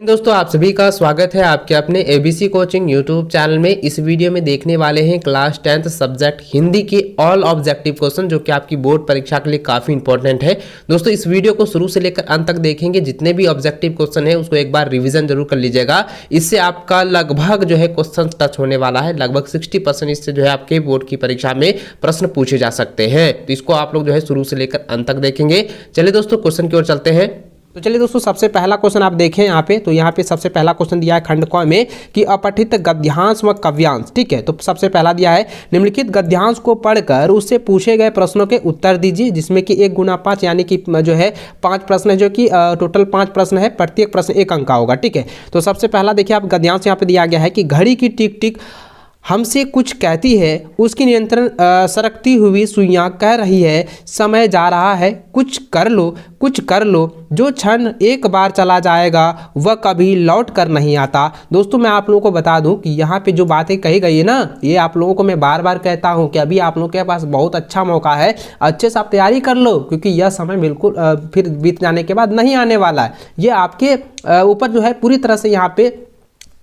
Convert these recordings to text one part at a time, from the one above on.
दोस्तों आप सभी का स्वागत है आपके अपने एबीसी कोचिंग यूट्यूब चैनल में। इस वीडियो में देखने वाले हैं क्लास 10th सब्जेक्ट हिंदी के ऑल ऑब्जेक्टिव क्वेश्चन जो कि आपकी बोर्ड परीक्षा के लिए काफ़ी इंपॉर्टेंट है। दोस्तों इस वीडियो को शुरू से लेकर अंत तक देखेंगे, जितने भी ऑब्जेक्टिव क्वेश्चन है उसको एक बार रिविजन जरूर कर लीजिएगा। इससे आपका लगभग जो है क्वेश्चन टच होने वाला है, लगभग 60% इससे जो है आपके बोर्ड की परीक्षा में प्रश्न पूछे जा सकते हैं। तो इसको आप लोग जो है शुरू से लेकर अंत तक देखेंगे। चलिए दोस्तों क्वेश्चन की ओर चलते हैं। तो चलिए दोस्तों सबसे पहला क्वेश्चन आप देखें यहाँ पे, तो यहाँ पे सबसे पहला क्वेश्चन दिया है खंड क में कि अपठित गद्यांश व काव्यांश। ठीक है, तो सबसे पहला दिया है निम्नलिखित गद्यांश को पढ़कर उससे पूछे गए प्रश्नों के उत्तर दीजिए, जिसमें कि 1 गुना 5 यानी कि जो है 5 प्रश्न है, जो कि टोटल 5 प्रश्न है, प्रत्येक प्रश्न 1 अंक का होगा। ठीक है, तो सबसे पहला देखिए आप गद्यांश यहाँ पे दिया गया है कि घड़ी की टिक टिक हमसे कुछ कहती है, उसकी नियंत्रण सरकती हुई सुइयां कह रही है समय जा रहा है, कुछ कर लो कुछ कर लो, जो क्षण एक बार चला जाएगा वह कभी लौट कर नहीं आता। दोस्तों मैं आप लोगों को बता दूं कि यहाँ पे जो बातें कही गई है ना, ये आप लोगों को मैं बार बार कहता हूँ कि अभी आप लोगों के पास बहुत अच्छा मौका है, अच्छे से आप तैयारी कर लो, क्योंकि यह समय बिल्कुल फिर बीत जाने के बाद नहीं आने वाला है। ये आपके ऊपर जो है पूरी तरह से यहाँ पे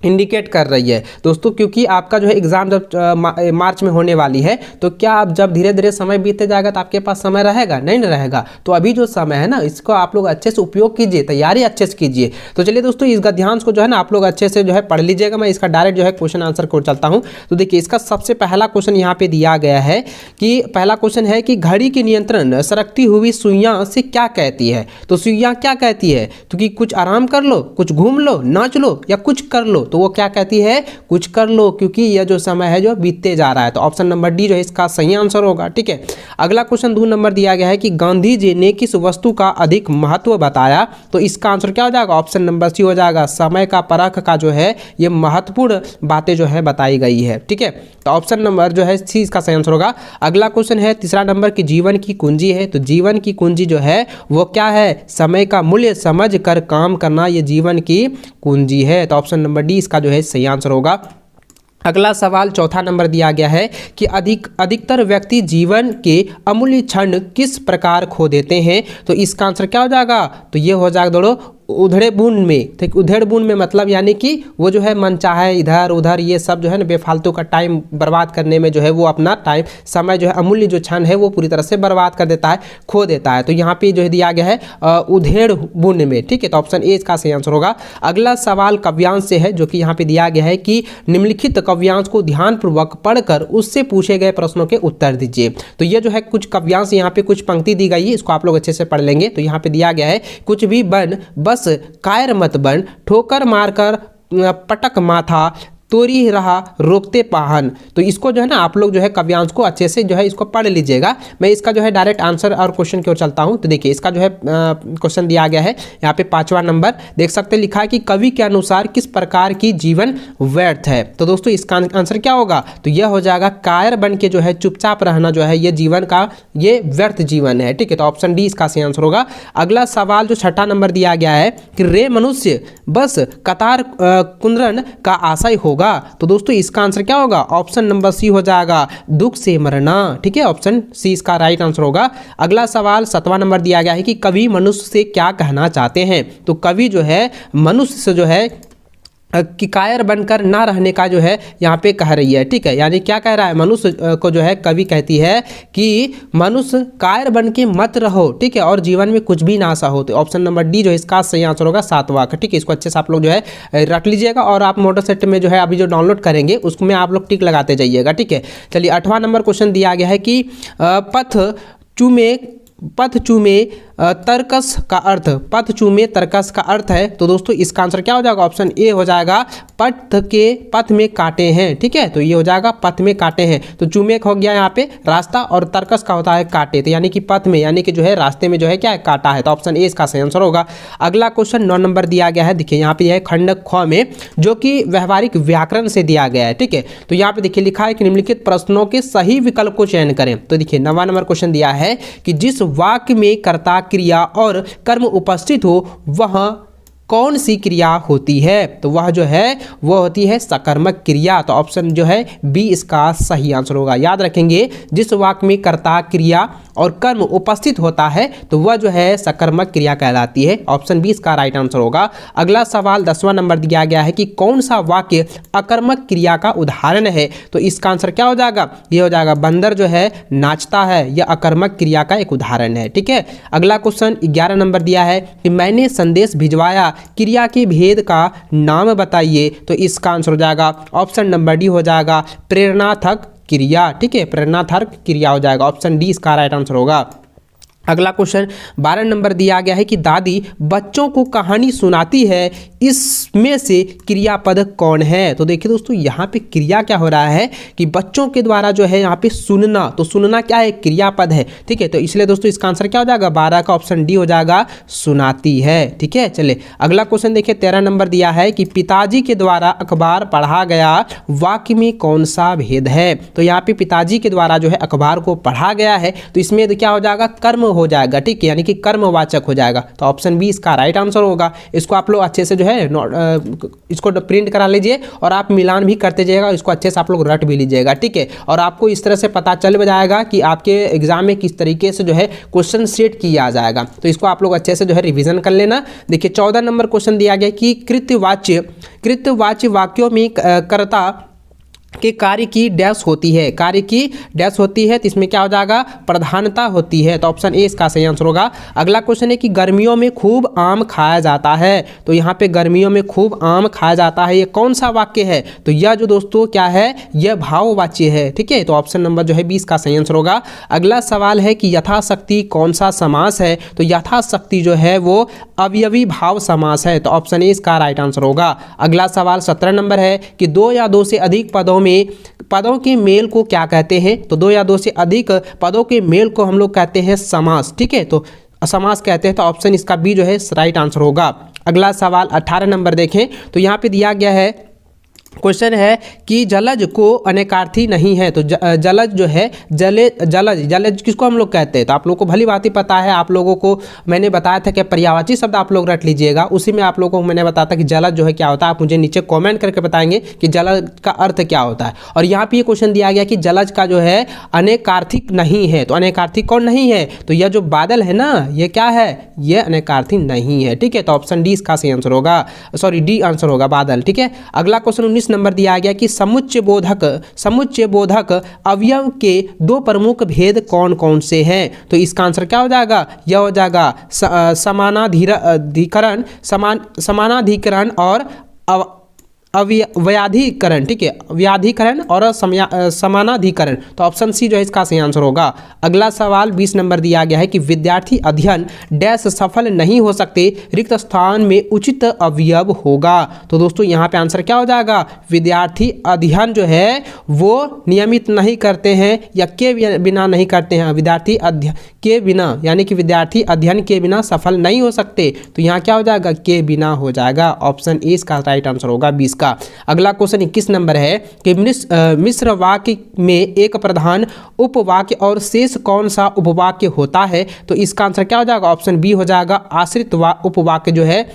इंडिकेट कर रही है दोस्तों, क्योंकि आपका जो है एग्जाम जब मार्च में होने वाली है, तो क्या आप जब धीरे धीरे समय बीतते जाएगा तो आपके पास समय रहेगा? नहीं रहेगा। तो अभी जो समय है ना, इसको आप लोग अच्छे से उपयोग कीजिए, तैयारी अच्छे से कीजिए। तो चलिए दोस्तों इस गद्यांश को जो है ना आप लोग अच्छे से जो है पढ़ लीजिएगा। मैं इसका डायरेक्ट जो है क्वेश्चन आंसर को चलता हूँ। तो देखिए इसका सबसे पहला क्वेश्चन यहाँ पे दिया गया है कि पहला क्वेश्चन है कि घड़ी के नियंत्रण सरकती हुई सुइयां से क्या कहती है। तो सुइयां क्या कहती है? तो कि कुछ आराम कर लो, कुछ घूम लो, नाच लो या कुछ कर लो। तो वो क्या कहती है? कुछ कर लो, क्योंकि यह जो समय है जो बीतते जा रहा है। तो ऑप्शन नंबर डी जो है इसका सही आंसर होगा। ठीक है, अगला क्वेश्चन 2 नंबर दिया गया है कि गांधी जी ने किस वस्तु का अधिक महत्व बताया। तो इसका आंसर क्या हो जाएगा? ऑप्शन नंबर सी हो जाएगा। समय का परख का जो है ये महत्वपूर्ण बातें जो है बताई गई है। ठीक है, तो ऑप्शन नंबर जो है सी इसका सही आंसर होगा। अगला क्वेश्चन है 3 नंबर की जीवन की कुंजी है। तो जीवन की कुंजी जो है वो क्या है? समय का मूल्य समझ कर काम करना, ये जीवन की कुंजी है। तो ऑप्शन नंबर डी इसका जो है सही आंसर होगा। अगला सवाल 4 नंबर दिया गया है कि अधिकतर व्यक्ति जीवन के अमूल्य क्षण किस प्रकार खो देते हैं। तो इसका आंसर क्या हो जाएगा? तो ये हो जाएगा दोस्तों उधेड़ बूंद में। ठीक, उधेड़ बूंद में मतलब यानी कि वो जो है मन चाहे इधर उधर ये सब जो है ना बेफालतू का टाइम बर्बाद करने में जो है वो अपना टाइम समय जो है अमूल्य जो क्षण है वो पूरी तरह से बर्बाद कर देता है, खो देता है। तो यहाँ पे जो है दिया गया है उधेड़ बूंद में। ठीक है, तो ऑप्शन ए इसका सही आंसर होगा। अगला सवाल काव्यांश से है, जो कि यहाँ पे दिया गया है कि निम्नलिखित काव्यांश को ध्यानपूर्वक पढ़कर उससे पूछे गए प्रश्नों के उत्तर दीजिए। तो ये जो है कुछ काव्यांश यहाँ पे कुछ पंक्ति दी गई है, इसको आप लोग अच्छे से पढ़ लेंगे। तो यहाँ पे दिया गया है कुछ भी बन बस कायर मत बन, ठोकर मारकर पटक माथा, तोरी रहा रोकते पाहन। तो इसको जो है ना आप लोग जो है काव्यांश को अच्छे से जो है इसको पढ़ लीजिएगा। मैं इसका जो है डायरेक्ट आंसर और क्वेश्चन की ओर चलता हूं। तो देखिए इसका जो है क्वेश्चन दिया गया है यहाँ पे 5वां नंबर देख सकते हैं, लिखा है कि कवि के अनुसार किस प्रकार की जीवन व्यर्थ है। तो दोस्तों इसका आंसर क्या होगा? तो यह हो जाएगा कायर बन के जो है चुपचाप रहना जो है ये जीवन का ये व्यर्थ जीवन है। ठीक है, तो ऑप्शन डी इसका सही आंसर होगा। अगला सवाल जो 6 नंबर दिया गया है कि रे मनुष्य बस कतार कुंदन का आशय होगा। तो दोस्तों इसका आंसर क्या होगा? ऑप्शन नंबर सी हो जाएगा दुख से मरना। ठीक है, ऑप्शन सी इसका राइट आंसर होगा। अगला सवाल 7वां नंबर दिया गया है कि कवि मनुष्य से क्या कहना चाहते हैं। तो कवि जो है मनुष्य से जो है कि कायर बनकर ना रहने का जो है यहाँ पे कह रही है। ठीक है, यानी क्या कह रहा है? मनुष्य को जो है कवि कहती है कि मनुष्य कायर बन के मत रहो। ठीक है, और जीवन में कुछ भी ना सा हो। तो ऑप्शन नंबर डी जो है इसका सही आंसर होगा 7वां का। ठीक है, इसको अच्छे से आप लोग जो है रट लीजिएगा, और आप मोटर सेट में जो है अभी जो डाउनलोड करेंगे उसमें आप लोग टिक लगाते जाइएगा। ठीक है, चलिए 8वां नंबर क्वेश्चन दिया गया है कि पथ चूमे तर्कस का अर्थ, पथ चूमे तर्कस का अर्थ है। तो दोस्तों इसका आंसर क्या हो जाएगा? ऑप्शन ए हो जाएगा पथ में काटे हैं। ठीक है, तो ये हो जाएगा पथ में काटे हैं। तो चूमे हो गया यहाँ पे रास्ता, और तर्कस का होता है काटे, तो यानी कि पथ में यानी कि जो है रास्ते में जो है क्या है? काटा है। तो ऑप्शन ए इसका सही आंसर होगा। अगला क्वेश्चन 9 नंबर दिया गया है, देखिए यहाँ पे है खंड ख में, जो कि व्यवहारिक व्याकरण से दिया गया है। ठीक है, तो यहाँ पे देखिए लिखा है कि निम्नलिखित प्रश्नों के सही विकल्प को चयन करें। तो देखिए 9वां नंबर क्वेश्चन दिया है कि जिस वाक्य में कर्ता क्रिया और कर्म उपस्थित हो वह कौन सी क्रिया होती है? तो वह जो है वो होती है सकर्मक क्रिया। तो ऑप्शन जो है बी इसका सही आंसर होगा। याद रखेंगे जिस वाक्य में कर्ता क्रिया और कर्म उपस्थित होता है तो वह जो है सकर्मक क्रिया कहलाती है। ऑप्शन 20 का राइट आंसर होगा। अगला सवाल 10वां नंबर दिया गया है कि कौन सा वाक्य अकर्मक क्रिया का उदाहरण है, तो इसका आंसर क्या हो जाएगा, ये हो जाएगा बंदर जो है नाचता है, यह अकर्मक क्रिया का एक उदाहरण है। ठीक है, अगला क्वेश्चन 11 नंबर दिया है कि मैंने संदेश भिजवाया, क्रिया के भेद का नाम बताइए, तो इसका आंसर हो जाएगा ऑप्शन नंबर डी हो जाएगा प्रेरणार्थक क्रिया। ठीक है, प्रेरणार्थक क्रिया हो जाएगा। ऑप्शन डी इसका राइट आंसर होगा। अगला क्वेश्चन 12 नंबर दिया गया है कि दादी बच्चों को कहानी सुनाती है, इसमें से क्रियापद कौन है। तो देखिए दोस्तों यहाँ पे क्रिया क्या हो रहा है कि बच्चों के द्वारा जो है यहाँ पे सुनना, तो सुनना क्या है, क्रियापद है। ठीक है, तो इसलिए दोस्तों इसका आंसर क्या हो जाएगा, 12 का ऑप्शन डी हो जाएगा सुनाती है। ठीक है, चलिए अगला क्वेश्चन देखिए 13 नंबर दिया है कि पिताजी के द्वारा अखबार पढ़ा गया, वाक्य में कौन सा भेद है। तो यहाँ पे पिताजी के द्वारा जो है अखबार को पढ़ा गया है, तो इसमें क्या हो जाएगा, कर्म हो जाएगा। ठीक है, यानी कि कर्मवाचक हो जाएगा। तो ऑप्शन 20 का राइट आंसर होगा। इसको आप लोग अच्छे से जो है इसको प्रिंट करा लीजिए और आप मिलान भी करते जाइएगा, इसको अच्छे से आप लोग रट भी लीजिएगा। ठीक है, और आपको इस तरह से पता चल जाएगा कि आपके एग्जाम में किस तरीके से जो है क्वेश्चन सेट किया जाएगा। तो इसको आप लोग अच्छे से जो है रिवीजन कर लेना। देखिए 14 नंबर क्वेश्चन दिया गया कि कृत्यवाच्य वाक्यों में कर्ता के कार्य की डैश होती है, कार्य की डैश होती है, तो इसमें क्या हो जाएगा, प्रधानता होती है। तो ऑप्शन ए इसका सही आंसर होगा। अगला क्वेश्चन है कि गर्मियों में खूब आम खाया जाता है, तो यहाँ पे गर्मियों में खूब आम खाया जाता है, ये कौन सा वाक्य है। तो यह जो दोस्तों क्या है, यह भाववाच्य है। ठीक है, तो ऑप्शन नंबर जो है 20 का सही आंसर होगा। अगला सवाल है कि यथाशक्ति कौन सा समास है, तो यथाशक्ति जो है वो अवयवी भाव समास है, तो ऑप्शन ए इसका राइट आंसर होगा। अगला सवाल 17 नंबर है कि 2 या 2 से अधिक पदों के मेल को क्या कहते हैं। तो 2 या 2 से अधिक पदों के मेल को हम लोग कहते हैं समास। ठीक है, तो समास कहते हैं, तो ऑप्शन इसका बी जो है राइट आंसर होगा। अगला सवाल 18 नंबर देखें तो यहाँ पे दिया गया है, क्वेश्चन है कि जलज को अनेकार्थी नहीं है। तो जलज जो है जलज किसको हम लोग कहते हैं। तो आप लोगों को भली बात ही पता है, आप लोगों को मैंने बताया था कि पर्यायवाची शब्द आप लोग रट लीजिएगा, उसी में आप लोगों को मैंने बताया था कि जलज जो है क्या होता है। आप मुझे नीचे कमेंट करके बताएंगे कि जलज का अर्थ क्या होता है। और यहाँ पे ये क्वेश्चन दिया गया कि जलज का जो है अनेकार्थिक नहीं है, तो अनेकार्थिक कौन नहीं है, तो यह जो बादल है ना, ये क्या है, ये अनेकार्थी नहीं है। ठीक है, तो ऑप्शन डी इसका सही आंसर होगा, सॉरी डी आंसर होगा बादल। ठीक है, अगला क्वेश्चन 19 नंबर दिया गया कि समुच्चय बोधक अवयव के 2 प्रमुख भेद कौन कौन से हैं। तो इसका आंसर क्या हो जाएगा, यह हो जाएगा समानाधिकरण और व्याधिकरण। ठीक है, व्याधिकरण और समानाधिकरण, तो ऑप्शन सी जो है इसका सही आंसर होगा। अगला सवाल 20 नंबर दिया गया है कि विद्यार्थी अध्ययन डैश सफल नहीं हो सकते, रिक्त स्थान में उचित अवयव होगा। तो दोस्तों यहाँ पे आंसर क्या हो जाएगा, विद्यार्थी अध्ययन जो है वो नियमित नहीं करते हैं या के बिना नहीं करते हैं, विद्यार्थी अध्ययन के बिना, यानी कि विद्यार्थी अध्ययन के बिना सफल नहीं हो सकते। तो यहाँ क्या हो जाएगा, के बिना हो जाएगा। ऑप्शन ए इसका राइट आंसर होगा 20 का। अगला क्वेश्चन 21 नंबर है कि मिश्र वाक्य में एक प्रधान उपवाक्य और शेष कौन सा उपवाक्य होता है। तो इसका आंसर क्या हो जाएगा, ऑप्शन बी हो जाएगा आश्रित उपवाक्य जो है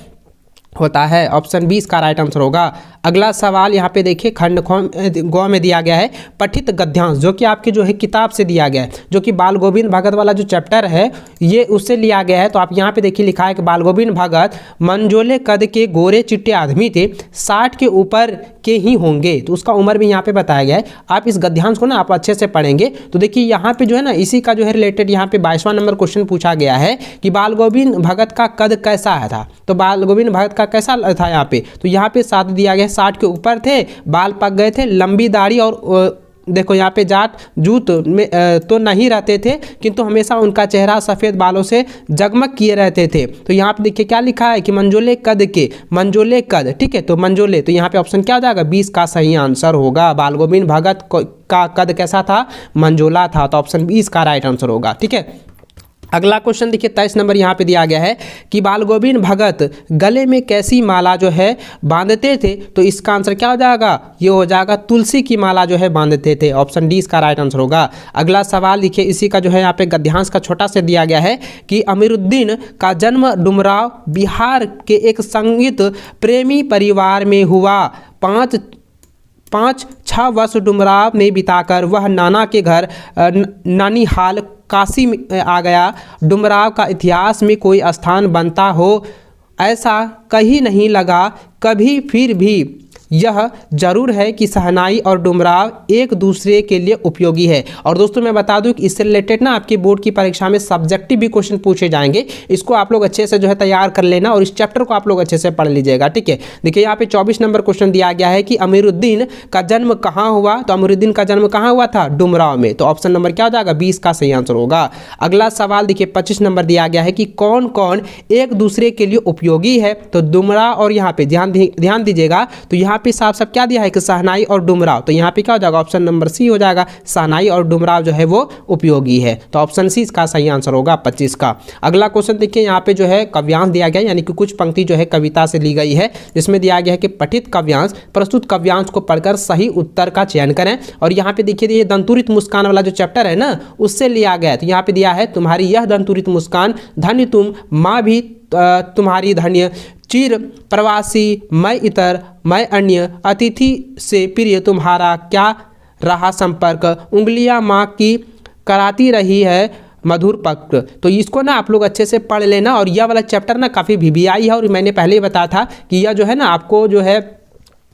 होता है। ऑप्शन 20 का राइट आंसर होगा। अगला सवाल यहाँ पे देखिए खंड ग में दिया गया है पठित गद्यांश, जो कि आपके जो है किताब से दिया गया है, जो कि बाल गोविंद भगत वाला जो चैप्टर है ये उससे लिया गया है। तो आप यहाँ पे देखिए लिखा है कि बाल गोविंद भगत मंजोले कद के गोरे चिट्टे आदमी थे, 60 के ऊपर के ही होंगे, तो उसका उम्र भी यहाँ पे बताया गया है। आप इस गद्यांश को ना आप अच्छे से पढ़ेंगे तो देखिए यहाँ पे जो है ना इसी का जो है रिलेटेड यहाँ पे 22वां नंबर क्वेश्चन पूछा गया है कि बाल गोविंद भगत का कद कैसा था। तो बाल गोविंद भगत का कैसा था यहाँ पे, तो यहाँ पे 7 दिया गया, 60 के ऊपर थे, बाल पक गए थे, लंबी दाढ़ी और देखो यहाँ पे जाट जूत में तो नहीं रहते थे, किंतु हमेशा उनका चेहरा सफ़ेद बालों से जगमग किए रहते थे। तो यहाँ पे देखिए क्या लिखा है कि मंजोले कद। ठीक है, तो मंजोले, तो यहाँ पे ऑप्शन क्या हो जाएगा, 20 का सही आंसर होगा। बाल गोविंद भगत का कद कैसा था, मंजोला था, तो ऑप्शन 20 का राइट आंसर होगा। ठीक है, अगला क्वेश्चन देखिए 23 नंबर यहाँ पे दिया गया है कि बाल गोविंद भगत गले में कैसी माला जो है बांधते थे। तो इसका आंसर क्या हो जाएगा, ये हो जाएगा तुलसी की माला जो है बांधते थे। ऑप्शन डी इसका राइट आंसर होगा। अगला सवाल देखिए इसी का जो है यहाँ पे गद्यांश का छोटा से दिया गया है कि अमीरुद्दीन का जन्म डुमराव बिहार के एक संगीत प्रेमी परिवार में हुआ। 5-6 वर्ष डुमराव में बिताकर वह नाना के घर नानीहाल काशी में आ गया, डुमराव का इतिहास में कोई स्थान बनता हो, ऐसा कहीं नहीं लगा कभी, फिर भी यह जरूर है कि शहनाई और डुमराव एक दूसरे के लिए उपयोगी है। और दोस्तों मैं बता दूं कि इससे रिलेटेड ना आपके बोर्ड की परीक्षा में सब्जेक्टिव भी क्वेश्चन पूछे जाएंगे, इसको आप लोग अच्छे से जो है तैयार कर लेना और इस चैप्टर को आप लोग अच्छे से पढ़ लीजिएगा, ठीक है। देखिए यहाँ पे 24 नंबर क्वेश्चन दिया गया है कि अमीरुद्दीन का जन्म कहाँ हुआ, तो अमीरुद्दीन का जन्म कहाँ हुआ था, डुमराव में। तो ऑप्शन नंबर क्या हो जाएगा, 20 का सही आंसर होगा। अगला सवाल देखिए 25 नंबर दिया गया है कि कौन कौन एक दूसरे के लिए उपयोगी है, तो डुमराव और यहाँ पे ध्यान दीजिएगा, तो यहाँ पे साफ साफ क्या दिया है कि शहनाई और डुमराव, तो यहाँ पे क्या हो जाएगा, ऑप्शन नंबर सी हो जाएगा, शहनाई और डुमराव जो है वो उपयोगी है। तो ऑप्शन सी इसका सही आंसर होगा 25 का। अगला क्वेश्चन देखिए यहाँ पे जो है काव्यांश दिया गया है, यानी कि कुछ पंक्ति जो है कविता से ली गई है, जिसमें दिया गया है कि पठित काव्यांश प्रस्तुत काव्यांश को पढ़कर सही उत्तर का चयन करें। और यहाँ पे देखिए ये दंतुरित मुस्कान वाला जो चैप्टर है ना, उससे लिया गया है। तो यहाँ पे दिया है तुम्हारी यह दंतुरित मुस्कान, धन्य तुम माँ भी तुम्हारी धन्य, चिर प्रवासी मैं इतर मैं अन्य, अतिथि से प्रिय तुम्हारा क्या रहा संपर्क, उंगलियां माँ की कराती रही है मधुर पक्र। तो इसको ना आप लोग अच्छे से पढ़ लेना। और यह वाला चैप्टर ना काफ़ी VBI है, और मैंने पहले ही बताया था कि यह जो है ना आपको जो है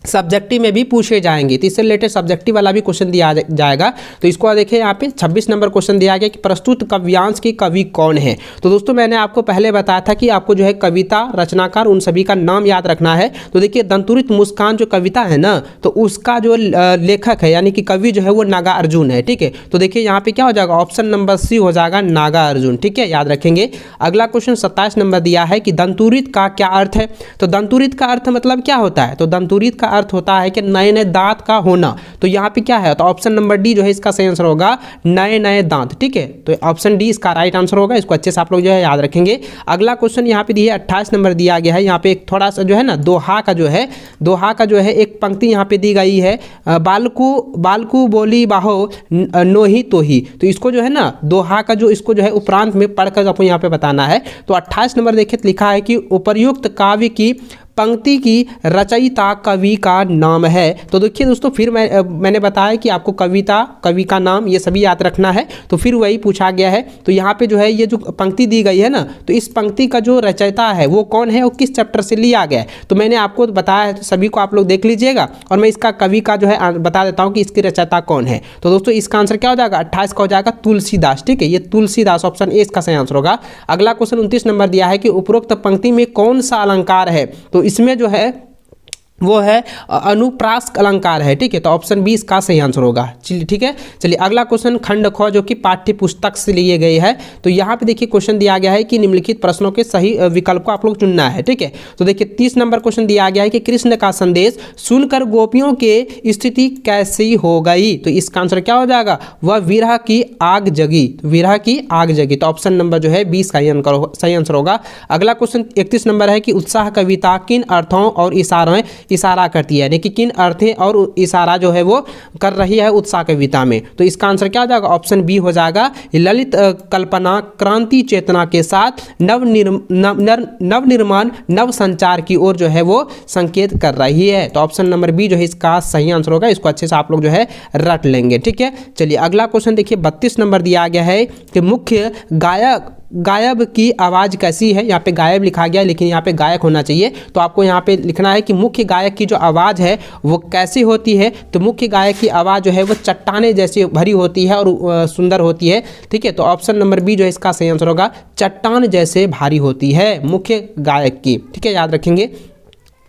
सब्जेक्टिव में भी पूछे जाएंगे। तो इससे रिलेटेड सब्जेक्टिव वाला भी क्वेश्चन दिया जाएगा। तो इसको देखिए यहाँ पे 26 नंबर क्वेश्चन दिया गया कि प्रस्तुत काव्यांश के कवि कौन है। तो दोस्तों मैंने आपको पहले बताया था कि आपको जो है कविता रचनाकार उन सभी का नाम याद रखना है। तो देखिए दंतुरित मुस्कान जो कविता है ना, तो उसका जो लेखक है यानी कि कवि जो है वो नागार्जुन है, ठीक है। तो देखिए यहाँ पे क्या हो जाएगा, ऑप्शन नंबर सी हो जाएगा, नागार्जुन, ठीक है, याद रखेंगे। अगला क्वेश्चन 27 नंबर दिया है कि दंतुरित का क्या अर्थ है। तो दंतुरित का अर्थ मतलब क्या होता है, तो दंतुरित का अर्थ होता है कि नए नए दांत का होना। तो यहाँ पे क्या है, तो ऑप्शन नंबर डी जो है इसका सही आंसर होगा, नए नए दांत, ठीक है। तो ऑप्शन डी इसका राइट आंसर होगा, इसको अच्छे से आप लोग जो है याद रखेंगे। अगला क्वेश्चन यहाँ पे दिया 28 नंबर दिया गया है। यहाँ पे एक थोड़ा सा जो है ना दोहा का जो है एक पंक्ति यहाँ पे दी गई है, बालकू बोली बाहो नोही तोही। तो इसको जो है ना दोहा का जो इसको जो है उपरांत में पढ़कर आपको यहाँ पे बताना है। तो 28 नंबर देखिए लिखा है कि उपर्युक्त काव्य की पंक्ति की रचयिता कवि का नाम है। तो देखिए दोस्तों फिर मैंने बताया कि आपको कवि का नाम ये सभी याद रखना है। तो फिर वही पूछा गया है। तो यहाँ पे जो है ये जो पंक्ति दी गई है ना, तो इस पंक्ति का जो रचयिता है वो कौन है, वो किस चैप्टर से लिया गया है, तो मैंने आपको बताया है। तो सभी को आप लोग देख लीजिएगा और मैं इसका कवि का जो है बता देता हूँ कि इसकी रचयिता कौन है। तो दोस्तों इसका आंसर क्या हो जाएगा, 28 का हो जाएगा तुलसीदास, ठीक है। ये तुलसीदास ऑप्शन ए इसका सही आंसर होगा। अगला क्वेश्चन 29 नंबर दिया है कि उपरोक्त पंक्ति में कौन सा अलंकार है। तो इसमें जो है वो है अनुप्रास अलंकार है, ठीक है। तो ऑप्शन बी इसका सही आंसर होगा। चलिए ठीक है। चलिए अगला क्वेश्चन खंड ख जो कि पाठ्य पुस्तक से लिए गए हैं। तो यहाँ पे देखिए क्वेश्चन दिया गया है कि निम्नलिखित प्रश्नों के सही विकल्प को आप लोग चुनना है, ठीक है। तो देखिए 30 नंबर क्वेश्चन दिया गया है कि कृष्ण का संदेश सुनकर गोपियों के स्थिति कैसी हो गई। तो इसका आंसर क्या हो जाएगा, वह विरह की आग जगी, विरह की आग जगी। तो ऑप्शन नंबर जो है 20 का सही आंसर होगा। अगला क्वेश्चन 31 नंबर है कि उत्साह कविता किन अर्थों और इशारा करती है, यानी कि किन अर्थे और इशारा जो है वो कर रही है उत्साह कविता में। तो इसका आंसर क्या हो जाएगा, ऑप्शन बी हो जाएगा, ललित कल्पना क्रांति चेतना के साथ नवनिर्माण नव संचार की ओर जो है वो संकेत कर रही है। तो ऑप्शन नंबर बी जो है इसका सही आंसर होगा। इसको अच्छे से आप लोग जो है रट लेंगे, ठीक है। चलिए अगला क्वेश्चन देखिए 32 नंबर दिया गया है कि मुख्य गायब की आवाज़ कैसी है। यहाँ पे गायब लिखा गया है लेकिन यहाँ पे गायक होना चाहिए। तो आपको यहाँ पे लिखना है कि मुख्य गायक की जो आवाज़ है वो कैसी होती है। तो मुख्य गायक की आवाज़ जो है वो चट्टाने जैसी भरी होती है और सुंदर होती है, ठीक है। तो ऑप्शन नंबर बी जो है इसका सही आंसर होगा, चट्टान जैसे भारी होती है मुख्य गायक की, ठीक है, याद रखेंगे।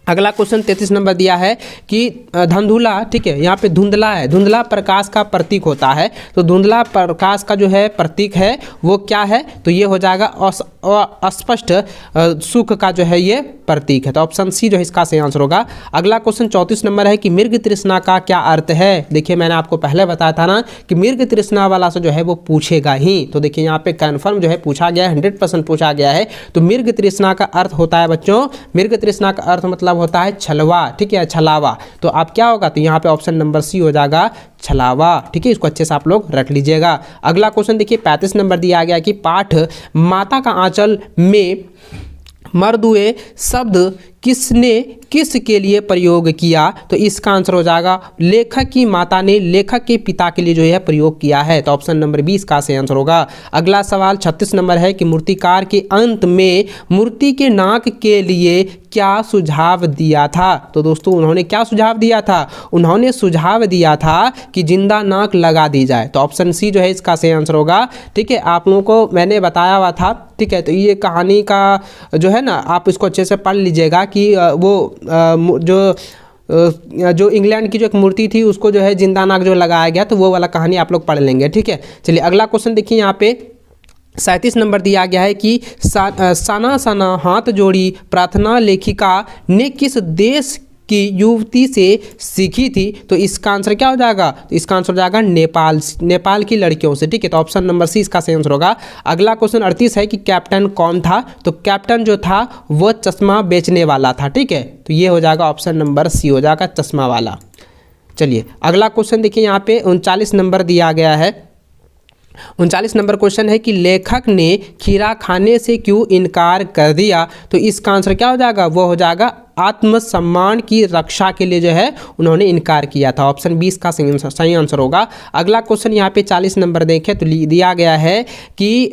अगला क्वेश्चन 33 नंबर दिया है कि धंधुला, ठीक है, यहाँ पे धुंधला है, धुंधला प्रकाश का प्रतीक होता है। तो धुंधला प्रकाश का जो है प्रतीक है वो क्या है, तो ये हो जाएगा अस्पष्ट सुख का जो है ये प्रतीक है। तो ऑप्शन सी जो है इसका सही आंसर होगा। अगला क्वेश्चन 34 नंबर है कि मृग तृष्णा का क्या अर्थ है। देखिए मैंने आपको पहले बताया था ना कि मृग तृष्णा वाला से जो है वो पूछेगा ही। तो देखिए यहाँ पे कन्फर्म जो है पूछा गया है, 100% पूछा गया है। तो मृग तृष्णा का अर्थ होता है बच्चों, मृग तृष्णा का अर्थ मतलब होता है छलवा, ठीक है, छलावा। तो आप क्या होगा, तो यहाँ पे ऑप्शन नंबर सी हो जाएगा, छलावा, ठीक है। इसको अच्छे से आप लोग रख लीजिएगा। अगला क्वेश्चन देखिए 35 नंबर दिया गया कि पाठ माता का आंचल में मर्दुए शब्द किसने किस के लिए प्रयोग किया? तो इसका आंसर हो जाएगा लेखक की माता ने लेखक के पिता के लिए जो है प्रयोग किया है। तो ऑप्शन नंबर 20 का सही आंसर होगा। अगला सवाल 36 नंबर है कि मूर्तिकार के अंत में मूर्ति के नाक के लिए क्या सुझाव दिया था? तो दोस्तों उन्होंने क्या सुझाव दिया था? उन्होंने सुझाव दिया था कि जिंदा नाक लगा दी जाए। तो ऑप्शन सी जो है इसका सही आंसर होगा। ठीक है, आप लोगों को मैंने बताया हुआ था। ठीक है, तो ये कहानी का जो है ना, आप इसको अच्छे से पढ़ लीजिएगा कि जो इंग्लैंड की जो एक मूर्ति थी उसको जो है जिंदा नाक जो लगाया गया, तो वो वाला कहानी आप लोग पढ़ लेंगे। ठीक है, चलिए अगला क्वेश्चन देखिए। यहाँ पे 37 नंबर दिया गया है कि सना सना हाथ जोड़ी प्रार्थना लेखिका ने किस देश की युवती से सीखी थी? तो इसका आंसर क्या हो जाएगा? तो इसका आंसर हो जाएगा नेपाल की लड़कियों से। ठीक है, तो ऑप्शन नंबर सी इसका सही आंसर होगा। अगला क्वेश्चन 38 है कि कैप्टन कौन था? तो कैप्टन जो था वो चश्मा बेचने वाला था। ठीक है, तो ये हो जाएगा ऑप्शन नंबर सी हो जाएगा, चश्मा वाला। चलिए अगला क्वेश्चन देखिए। यहाँ पे 39 नंबर दिया गया है। 39 नंबर क्वेश्चन है कि लेखक ने खीरा खाने से क्यों इनकार कर दिया? तो इसका आंसर क्या हो जाएगा? वो हो जाएगा आत्मसम्मान की रक्षा के लिए जो है उन्होंने इनकार किया था। ऑप्शन 20 का सही आंसर होगा। अगला क्वेश्चन यहाँ पे 40 नंबर देखें तो दिया गया है कि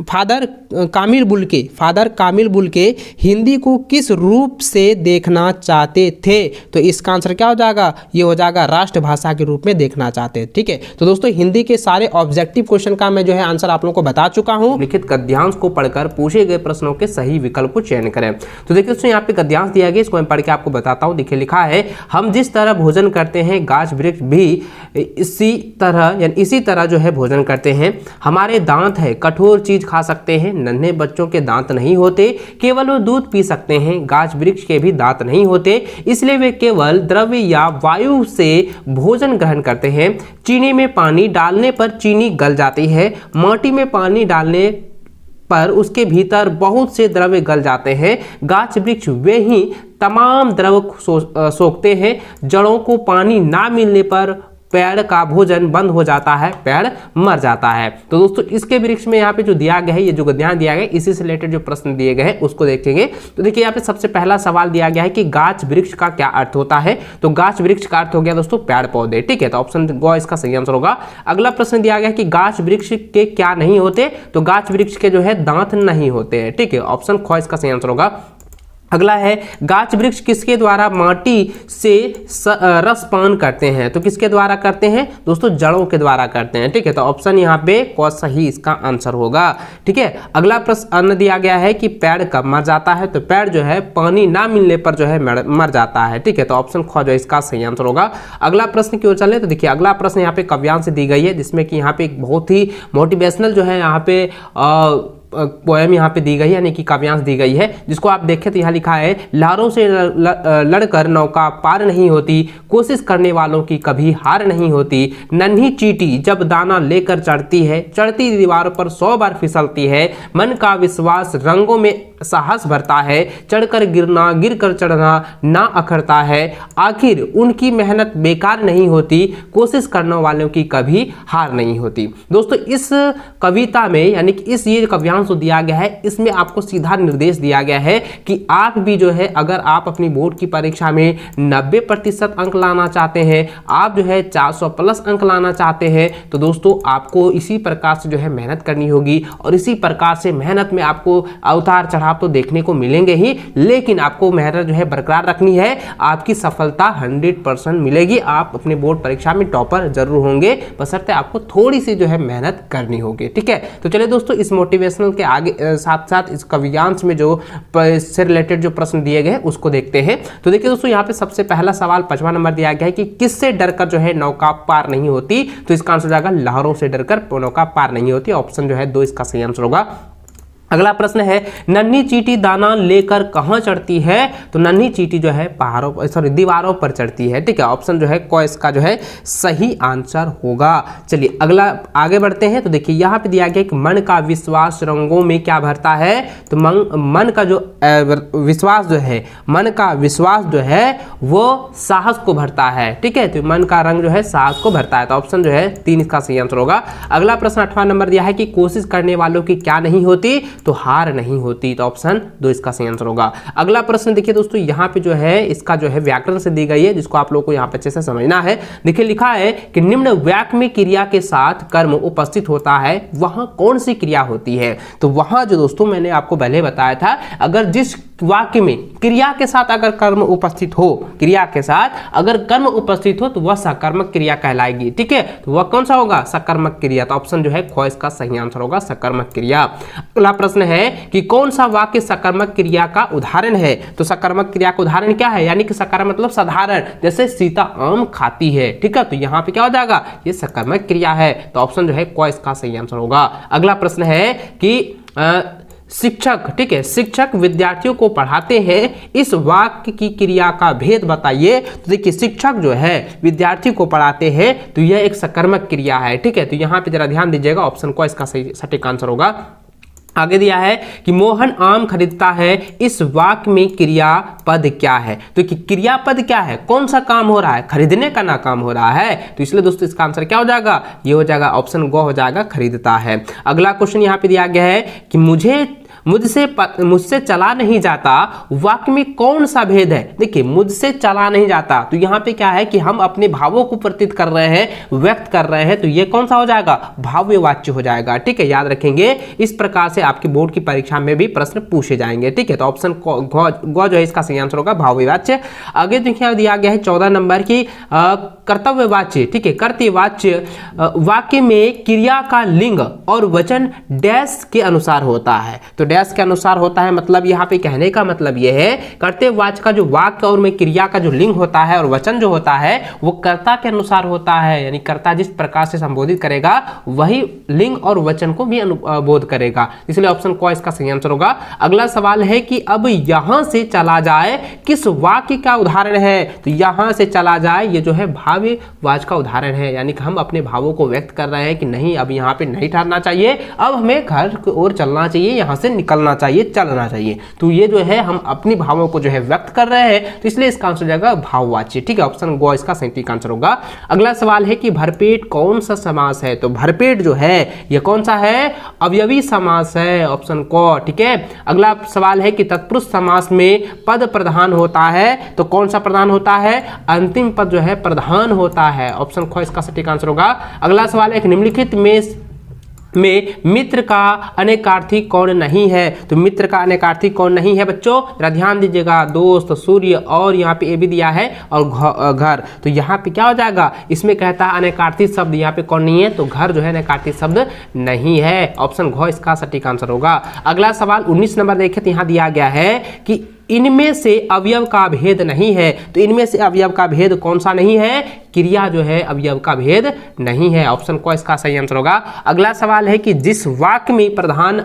फादर कामिल बुल्के हिंदी को किस रूप से देखना चाहते थे? तो इसका आंसर क्या हो जाएगा? ये हो जाएगा राष्ट्रभाषा के रूप में देखना चाहते। ठीक है, तो दोस्तों हिंदी के सारे ऑब्जेक्टिव क्वेश्चन का मैं जो है आंसर आप लोगों को बता चुका हूँ। लिखित गद्यांश को पढ़कर पूछे गए प्रश्नों के सही विकल्प को चयन करें। तो देखिए दोस्तों यहाँ पे गद्यांश दिया गया, इसको मैं पढ़ के आपको बताता हूँ। देखिए लिखा है, हम जिस तरह भोजन करते हैं गाछ वृक्ष भी इसी तरह जो है भोजन करते हैं। हमारे दांत है, कठोर चीज खा सकते हैं, नन्हे बच्चों के दांत नहीं होते, केवल वो दूध पी सकते हैं। गाछ वृक्ष के भी दांत नहीं होते, इसलिए वे केवल द्रव्य या वायु से भोजन ग्रहण करते हैं। चीनी में पानी डालने पर चीनी गल जाती है, माटी में पानी डालने पर उसके भीतर बहुत से द्रव्य गल जाते हैं। गाछ वृक्ष वे ही तमाम द्रव्य सोखते हैं। जड़ों को पानी ना मिलने पर पेड़ का भोजन बंद हो जाता है, पेड़ मर जाता है। तो दोस्तों इसके वृक्ष में यहाँ पे जो दिया गया है, ये जो गद्यांश दिया गया है, इसी से रिलेटेड जो प्रश्न दिए गए हैं उसको देखेंगे। तो देखिए यहाँ पे सबसे पहला सवाल दिया गया है कि गाछ वृक्ष का क्या अर्थ होता है? तो गाछ वृक्ष का अर्थ हो गया दोस्तों पेड़ पौधे। ठीक है, तो ऑप्शन ग इसका सही आंसर होगा। अगला प्रश्न दिया गया है कि गाछ वृक्ष के क्या नहीं होते? तो गाछ वृक्ष के जो है दांत नहीं होते हैं। ठीक है, ऑप्शन ख इसका सही आंसर होगा। अगला है, गाछ वृक्ष किसके द्वारा माटी से रस पान करते हैं? तो किसके द्वारा करते हैं दोस्तों? जड़ों के द्वारा करते हैं। ठीक है, तो ऑप्शन यहाँ पे क सही इसका आंसर होगा। ठीक है, अगला प्रश्न दिया गया है कि पेड़ कब मर जाता है? तो पेड़ जो है पानी ना मिलने पर जो है मर जाता है। ठीक है, तो ऑप्शन ख जो इसका सही आंसर होगा। अगला प्रश्न की ओर चले तो देखिए अगला प्रश्न यहाँ पे काव्यांश से दी गई है, जिसमें कि यहाँ पे एक बहुत ही मोटिवेशनल जो है यहाँ पे पोएम यहाँ पे दी गई है, यानी कि काव्यांश दी गई है, जिसको आप देखें तो यहाँ लिखा है, लहरों से लड़कर नौका पार नहीं होती, कोशिश करने वालों की कभी हार नहीं होती। नन्ही चींटी जब दाना लेकर चढ़ती है, चढ़ती दीवारों पर 100 बार फिसलती है। मन का विश्वास रंगों में साहस भरता है, चढ़कर गिरना गिरकर चढ़ना ना अखरता है। आखिर उनकी मेहनत बेकार नहीं होती, कोशिश करने वालों की कभी हार नहीं होती। दोस्तों इस कविता में यानी कि इस ये काव्यांश जो दिया गया है, इसमें आपको सीधा निर्देश दिया गया है कि आप भी जो है अगर आप अपनी बोर्ड की परीक्षा में 90% अंक लाना चाहते हैं, आप जो है 400 प्लस अंक लाना चाहते हैं, तो दोस्तों आपको इसी प्रकार से जो है मेहनत करनी होगी। और इसी प्रकार से मेहनत में आपको उतार चढ़ाव तो देखने को मिलेंगे ही, लेकिन आपको मेहनत जो है बरकरार रखनी है। आपकी सफलता 100% मिलेगी। आप अपने बोर्ड परीक्षा में टॉपर जरूर होंगे, बशर्ते आपको थोड़ी सी जो है मेहनत करनी होगी। ठीक है, तो चलिए दोस्तों इस मोटिवेशनल के आगे साथ साथ इस काव्यांश में जो इससे रिलेटेड जो प्रश्न दिए गए उसको देखते हैं। तो देखिए दोस्तों यहाँ पे सबसे पहला सवाल 55 नंबर दिया गया है कि किससे डरकर जो है नौका पार नहीं होती? तो इसका आंसर हो जाएगा लहरों से डरकर नौका पार नहीं होती। ऑप्शन जो है 2 इसका सही आंसर होगा। अगला प्रश्न है, नन्ही चींटी दाना लेकर कहां चढ़ती है? तो नन्ही चींटी जो है दीवारों पर चढ़ती है। ठीक है, ऑप्शन जो है क इसका जो है सही आंसर होगा। चलिए अगला आगे बढ़ते हैं। तो देखिए यहाँ पे दिया गया कि मन का विश्वास रंगों में क्या भरता है? तो मन का जो विश्वास जो है, मन का विश्वास जो है वो साहस को भरता है। ठीक है, तो मन का रंग जो है साहस को भरता है। तो ऑप्शन जो है 3 इसका सही आंसर होगा। अगला प्रश्न 8वां नंबर दिया है कि कोशिश करने वालों की क्या नहीं होती? तो हार नहीं होती। तो ऑप्शन 2 इसका सही आंसर होगा। अगला प्रश्न देखिए दोस्तों, यहाँ पे जो है इसका जो है व्याकरण से दी गई है, जिसको आप लोग को यहाँ पे अच्छे से समझना है। देखिए लिखा है कि निम्न वाक्य में क्रिया के साथ कर्म उपस्थित होता है, वहां कौन सी क्रिया होती है। तो वहां जो दोस्तों मैंने आपको पहले बताया था, अगर जिस वाक्य में क्रिया के साथ अगर कर्म उपस्थित हो, क्रिया के साथ अगर कर्म उपस्थित हो तो वह सकर्मक क्रिया कहलाएगी। ठीक है, तो वह कौन सा होगा, सकर्मक क्रिया। तो ऑप्शन जो है ख इसका सही आंसर होगा, सकर्मक क्रिया। अगला प्रश्न है कि कौन सा वाक्य सकर्मक क्रिया का उदाहरण है। तो सकर्मक क्रिया का उदाहरण क्या है, यानी कि सकर्मक मतलब साधारण, जैसे सीता आम खाती है। ठीक है, तो यहाँ पे क्या हो जाएगा, ये सकर्मक क्रिया है। तो ऑप्शन जो है क इसका सही आंसर होगा। अगला प्रश्न है कि शिक्षक, ठीक है, शिक्षक विद्यार्थियों को पढ़ाते हैं, इस वाक्य की क्रिया का भेद बताइए। तो देखिए शिक्षक जो है विद्यार्थी को पढ़ाते हैं, तो यह एक सकर्मक क्रिया है। ठीक है, तो यहाँ पे जरा ध्यान दीजिएगा, ऑप्शन को इसका सही सटीक आंसर होगा। आगे दिया है कि मोहन आम खरीदता है, इस वाक्य में क्रियापद क्या है। तो क्रियापद क्या है, कौन सा काम हो रहा है, खरीदने का ना काम हो रहा है। तो इसलिए दोस्तों इसका आंसर क्या हो जाएगा, ये हो जाएगा ऑप्शन ग हो जाएगा, खरीदता है। अगला क्वेश्चन यहाँ पे दिया गया है कि मुझसे चला नहीं जाता, वाक्य में कौन सा भेद है। देखिए मुझसे चला नहीं जाता, तो यहाँ पे क्या है कि हम अपने भावों को प्रतीत कर रहे हैं, व्यक्त कर रहे हैं, तो ये कौन सा हो जाएगा, भाव्य वाच्य हो जाएगा। ठीक है, याद रखेंगे, इस प्रकार से आपके बोर्ड की परीक्षा में भी प्रश्न पूछे जाएंगे। ठीक है, तो ऑप्शन ग जो है इसका सही आंसर होगा, भाव्य वाच्य। आगे देखिए दिया गया है 14 नंबर की कर्तव्यवाच्य। ठीक है, कर्तव्यवाच्य वाक्य में क्रिया का लिंग और वचन डैश के अनुसार होता है। तो डैश के अनुसार होता है, मतलब यहाँ पे कहने का मतलब यह है, कर्तव्यवाच्य का जो वाक्य और में क्रिया का जो लिंग होता है और वचन जो होता है वो कर्ता के अनुसार होता है, यानी कर्ता जिस प्रकार से संबोधित करेगा वही लिंग और वचन को भी अनुबोध करेगा। इसलिए ऑप्शन क इसका सही आंसर होगा। अगला सवाल है कि अब यहां से चला जाए किस वाक्य का उदाहरण है। तो यहां से चला जाए ये जो है भाव्य वाच्य का उदाहरण है, यानी कि हम अपने भावों को व्यक्त कर रहे हैं कि नहीं अब यहाँ पे नहीं ठहरना चाहिए, अब हमें घर की ओर चलना चाहिए, यहाँ से निकलना चाहिए, चलना चाहिए। तो ये जो है हम अपनी भावों को जो है व्यक्त कर रहे हैं, तो इसलिए इसका आंसर जाएगा भाववाच्य। ठीक है, ऑप्शन ग इसका सही आंसर होगा। अगला सवाल है कि भरपेट कौन सा समास है। तो भरपेट जो है ये कौन सा है, अवयवी समास है, ऑप्शन क। ठीक है, अगला सवाल है कि तत्पुरुष समास में पद प्रधान होता है, तो कौन सा प्रधान होता है, अंतिम पद जो है प्रधान होता है, ऑप्शन ख इसका सटीक आंसर होगा। अगला सवाल है कि निम्नलिखित में मित्र का अनेकार्थी कौन नहीं है। तो मित्र का अनेकार्थी कौन नहीं है बच्चों, जरा ध्यान दीजिएगा, दोस्त, सूर्य और यहाँ पे ए भी दिया है और घर। तो यहाँ पे क्या हो जाएगा, इसमें कहता है अनेकार्थी शब्द यहाँ पे कौन नहीं है, तो घर जो है अनेकार्थी शब्द नहीं है, ऑप्शन घ इसका सटीक आंसर होगा। अगला सवाल 19 नंबर देखें, तो यहाँ दिया गया है कि इनमें से अवयव का भेद नहीं है। तो इनमें से अवयव का भेद कौन सा नहीं है, क्रिया जो है अवयव का भेद नहीं है, ऑप्शन को इसका सही आंसर होगा। अगला सवाल है कि जिस वाक्य में प्रधान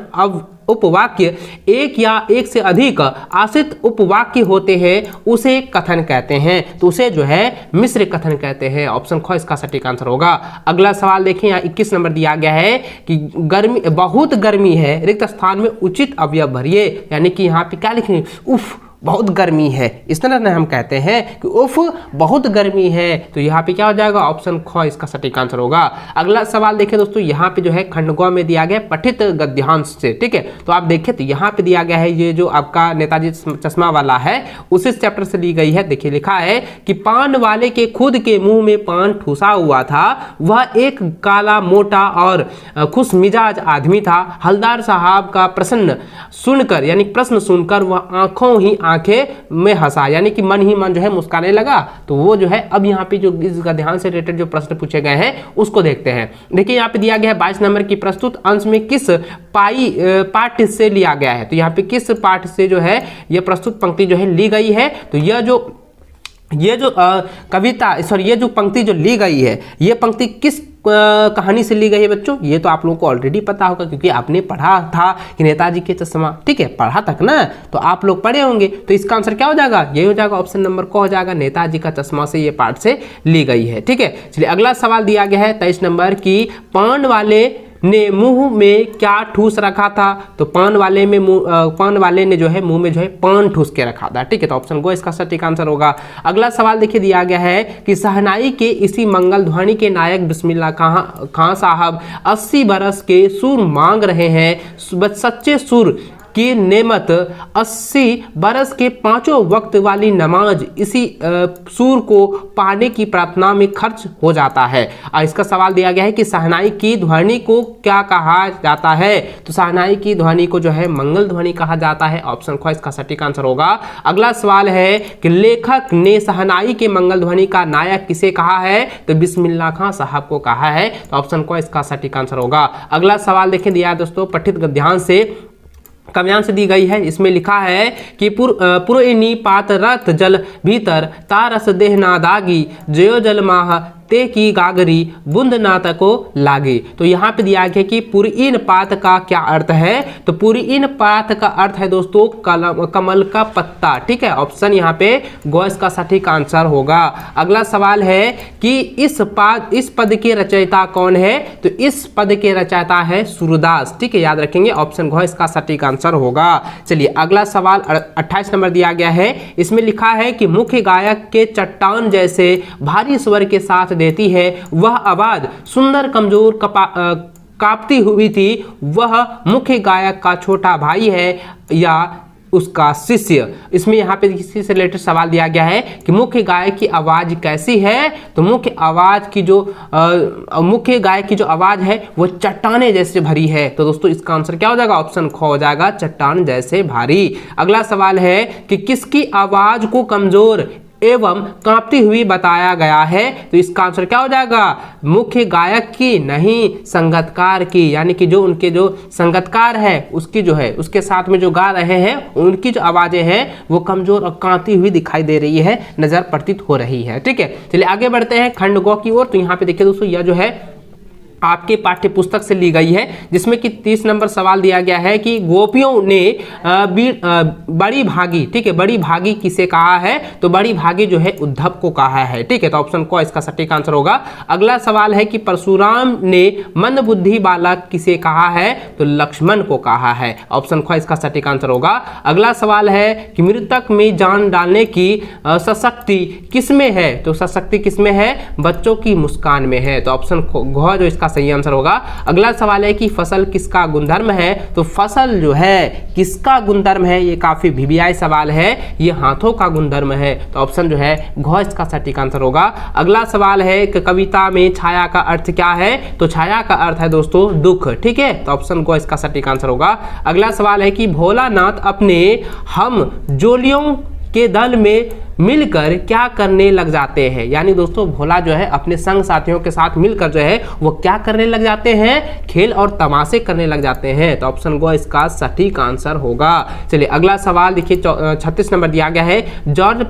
उपवाक्य एक या एक से अधिक आश्रित उपवाक्य होते हैं उसे कथन कहते हैं। तो उसे जो है मिश्र कथन कहते हैं, ऑप्शन ख इसका सटीक आंसर होगा। अगला सवाल देखें, यहाँ 21 नंबर दिया गया है कि गर्मी, बहुत गर्मी है, रिक्त स्थान में उचित अवयव भरिए। यानी कि यहाँ पे क्या लिखेंगे, उफ बहुत गर्मी है, इस तरह से हम कहते हैं कि उफ बहुत गर्मी है। तो यहाँ पे क्या हो जाएगा, ऑप्शन ख इसका सटीक आंसर होगा। अगला सवाल देखें दोस्तों, यहाँ पे जो है खंडगौ में दिया गया पठित गद्यांश से। ठीक है, तो आप देखें तो यहाँ पे दिया गया है, ये जो आपका नेताजी चश्मा वाला है उसी चैप्टर से ली गई है। देखिए लिखा है कि पान वाले के खुद के मुंह में पान ठूसा हुआ था, वह एक काला मोटा और खुश मिजाज आदमी था। हलदार साहब का प्रश्न सुनकर, यानी प्रश्न सुनकर वह आंखों ही आंखें में हंसा, यानी कि मन ही मन जो है मुस्कुराने लगा। तो वो जो है, अब यहाँ पे जो इसका ध्यान से रिलेटेड जो प्रश्न पूछे गए हैं उसको देखते हैं। देखिए यहाँ पे दिया गया है 22 नंबर की प्रस्तुत अंश में किस पाठ से लिया गया है। तो यहाँ पे किस पाठ से जो है ये प्रस्तुत पंक्ति जो है ली गई है। तो ये जो कविता, सॉरी ये जो पंक्ति जो ली गई है, ये पंक्ति किस कहानी से ली गई है बच्चों, ये तो आप लोगों को ऑलरेडी पता होगा क्योंकि आपने पढ़ा था कि नेताजी के चश्मा। ठीक है, पढ़ा तक ना, तो आप लोग पढ़े होंगे। तो इसका आंसर क्या हो जाएगा, ये हो जाएगा ऑप्शन नंबर को हो जाएगा, नेताजी का चश्मा से ये पाठ से ली गई है। ठीक है, चलिए अगला सवाल दिया गया है 23 नंबर की, पान वाले ने मुंह में क्या ठूस रखा था? तो पान वाले ने जो है मुंह में जो है पान ठूस के रखा था। ठीक है, तो ऑप्शन गो इसका सटीक आंसर होगा। अगला सवाल देखिए दिया गया है कि शहनाई के इसी मंगल ध्वनि के नायक बिस्मिल्लाह खां साहब 80 बरस के सुर मांग रहे हैं। सच्चे सुर की नेमत 80 बरस के पांचों वक्त वाली नमाज इसी सूर को पाने की प्रार्थना में खर्च हो जाता है। और इसका सवाल दिया गया है कि शहनाई की ध्वनि को क्या कहा जाता है? तो शहनाई की ध्वनि को जो है मंगल ध्वनि कहा जाता है। ऑप्शन ख इसका सटीक आंसर होगा। अगला सवाल है कि लेखक ने शहनाई के मंगल ध्वनि का नायक किसे कहा है? तो बिस्मिल्लाह खां साहब को कहा है। तो ऑप्शन क इसका सटीक आंसर होगा। अगला सवाल देखिए दिया है दोस्तों, पठित गद्यांश से काव्यांश दी गई है। इसमें लिखा है कि पुरइनी पात रत जल भीतर तारस देह ना दागी जयो जल माह ते की गागरी बुंद नात को लागे। तो यहाँ पे दिया गया कि पुरइन पात का क्या अर्थ है? तो पुरइन पात का अर्थ है दोस्तों कमल का पत्ता। ठीक है, ऑप्शन यहाँ पे गॉस का सटीक आंसर होगा। अगला सवाल है कि इस पद के रचयिता कौन है? तो इस पद के रचयिता है सूरदास। ठीक है, याद रखेंगे, ऑप्शन घ इसका सटीक आंसर होगा। चलिए अगला सवाल 28 नंबर दिया गया है। इसमें लिखा है कि मुख्य गायक के चट्टान जैसे भारी स्वर के साथ देती है वह आवाज सुंदर कमजोर कांपती हुई थी। वह मुख्य गायक का छोटा भाई है या उसका शिष्य? इसमें यहाँ पे इसी से रिलेटेड सवाल दिया गया है कि मुख्य गायक की आवाज कैसी है? तो मुख्य गायक की जो आवाज है वो चट्टाने जैसे भरी है। तो दोस्तों इसका आंसर क्या हो जाएगा? ऑप्शन ख हो जाएगा, चट्टान जैसे भारी। अगला सवाल है कि किसकी आवाज को कमजोर एवं कांपती हुई बताया गया है? तो इसका आंसर क्या हो जाएगा? मुख्य गायक की नहीं, संगतकार की, यानी कि जो उनके जो संगतकार है उसकी जो है उसके साथ में जो गा रहे हैं उनकी जो आवाजें हैं वो कमजोर और कांपती हुई दिखाई दे रही है, नजर प्रतीत हो रही है। ठीक है, चलिए आगे बढ़ते हैं खंड ग की ओर। तो यहाँ पे देखिए दोस्तों, यह जो है आपके पाठ्य पुस्तक से ली गई है, जिसमें कि 30 नंबर सवाल दिया गया है कि गोपियों ने बड़ी भागी, ठीक है, बड़ी भागी किसे कहा है? तो बड़ी भागी जो है उद्धव को कहा है। ठीक है, तो ऑप्शन को इसका सटीक आंसर होगा। अगला सवाल है कि परशुराम ने मंदबुद्धि बालक किसे कहा है? तो लक्ष्मण को कहा है। ऑप्शन ख इसका सटीक आंसर होगा। अगला सवाल है कि मृतक में जान डालने की सशक्ति किसमें है? तो सशक्ति किसमें है? बच्चों की मुस्कान में है। तो ऑप्शन घ जो इसका सही आंसर होगा। अगला सवाल है कि फसल किसका गुणधर्म है? तो फसल जो है किसका गुणधर्म है? ये काफी वीवीआई सवाल है, ये हाथों का गुणधर्म है। तो ऑप्शन जो है घ इसका सटीक आंसर होगा। अगला सवाल है कि कविता में छाया का अर्थ क्या है? तो छाया का अर्थ है दोस्तों दुख। ठीक है, तो ऑप्शन घ इसका सटीक आंसर होगा। अगला सवाल है कि भोलानाथ अपने हम जोलियों के दल में मिलकर क्या करने लग जाते हैं? यानी दोस्तों भोला जो है अपने संग साथियों के साथ मिलकर जो है वो क्या करने लग जाते हैं? खेल और तमाशे करने लग जाते हैं। तो ऑप्शन गो इसका सटीक आंसर होगा। चलिए अगला सवाल देखिए 36 नंबर दिया गया है। जॉर्ज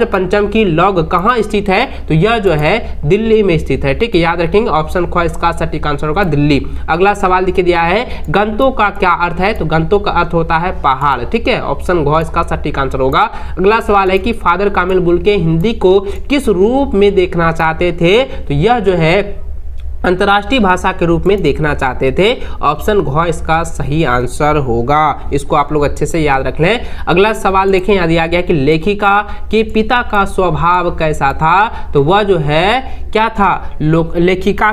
पंचम की लॉग कहाँ स्थित है? तो यह जो है दिल्ली में स्थित है। ठीक है, याद रखेंगे, ऑप्शन ख इसका सटीक आंसर होगा दिल्ली। अगला सवाल देखिए दिया है गंतो का क्या अर्थ है? तो गंतो का अर्थ होता है पहाड़। ठीक है, ऑप्शन घ इसका सटीक आंसर होगा। अगला सवाल है कि फादर कामिल बुल्के हिंदी को किस रूप में देखना चाहते थे? तो यह जो है अंतर्राष्ट्रीय भाषा के रूप में देखना चाहते थे। ऑप्शन घ इसका सही आंसर होगा। इसको आप लोग अच्छे से याद रख लें। अगला सवाल देखें, यहाँ दिया गया कि लेखिका के पिता का स्वभाव कैसा था? तो वह जो है क्या था? लेखिका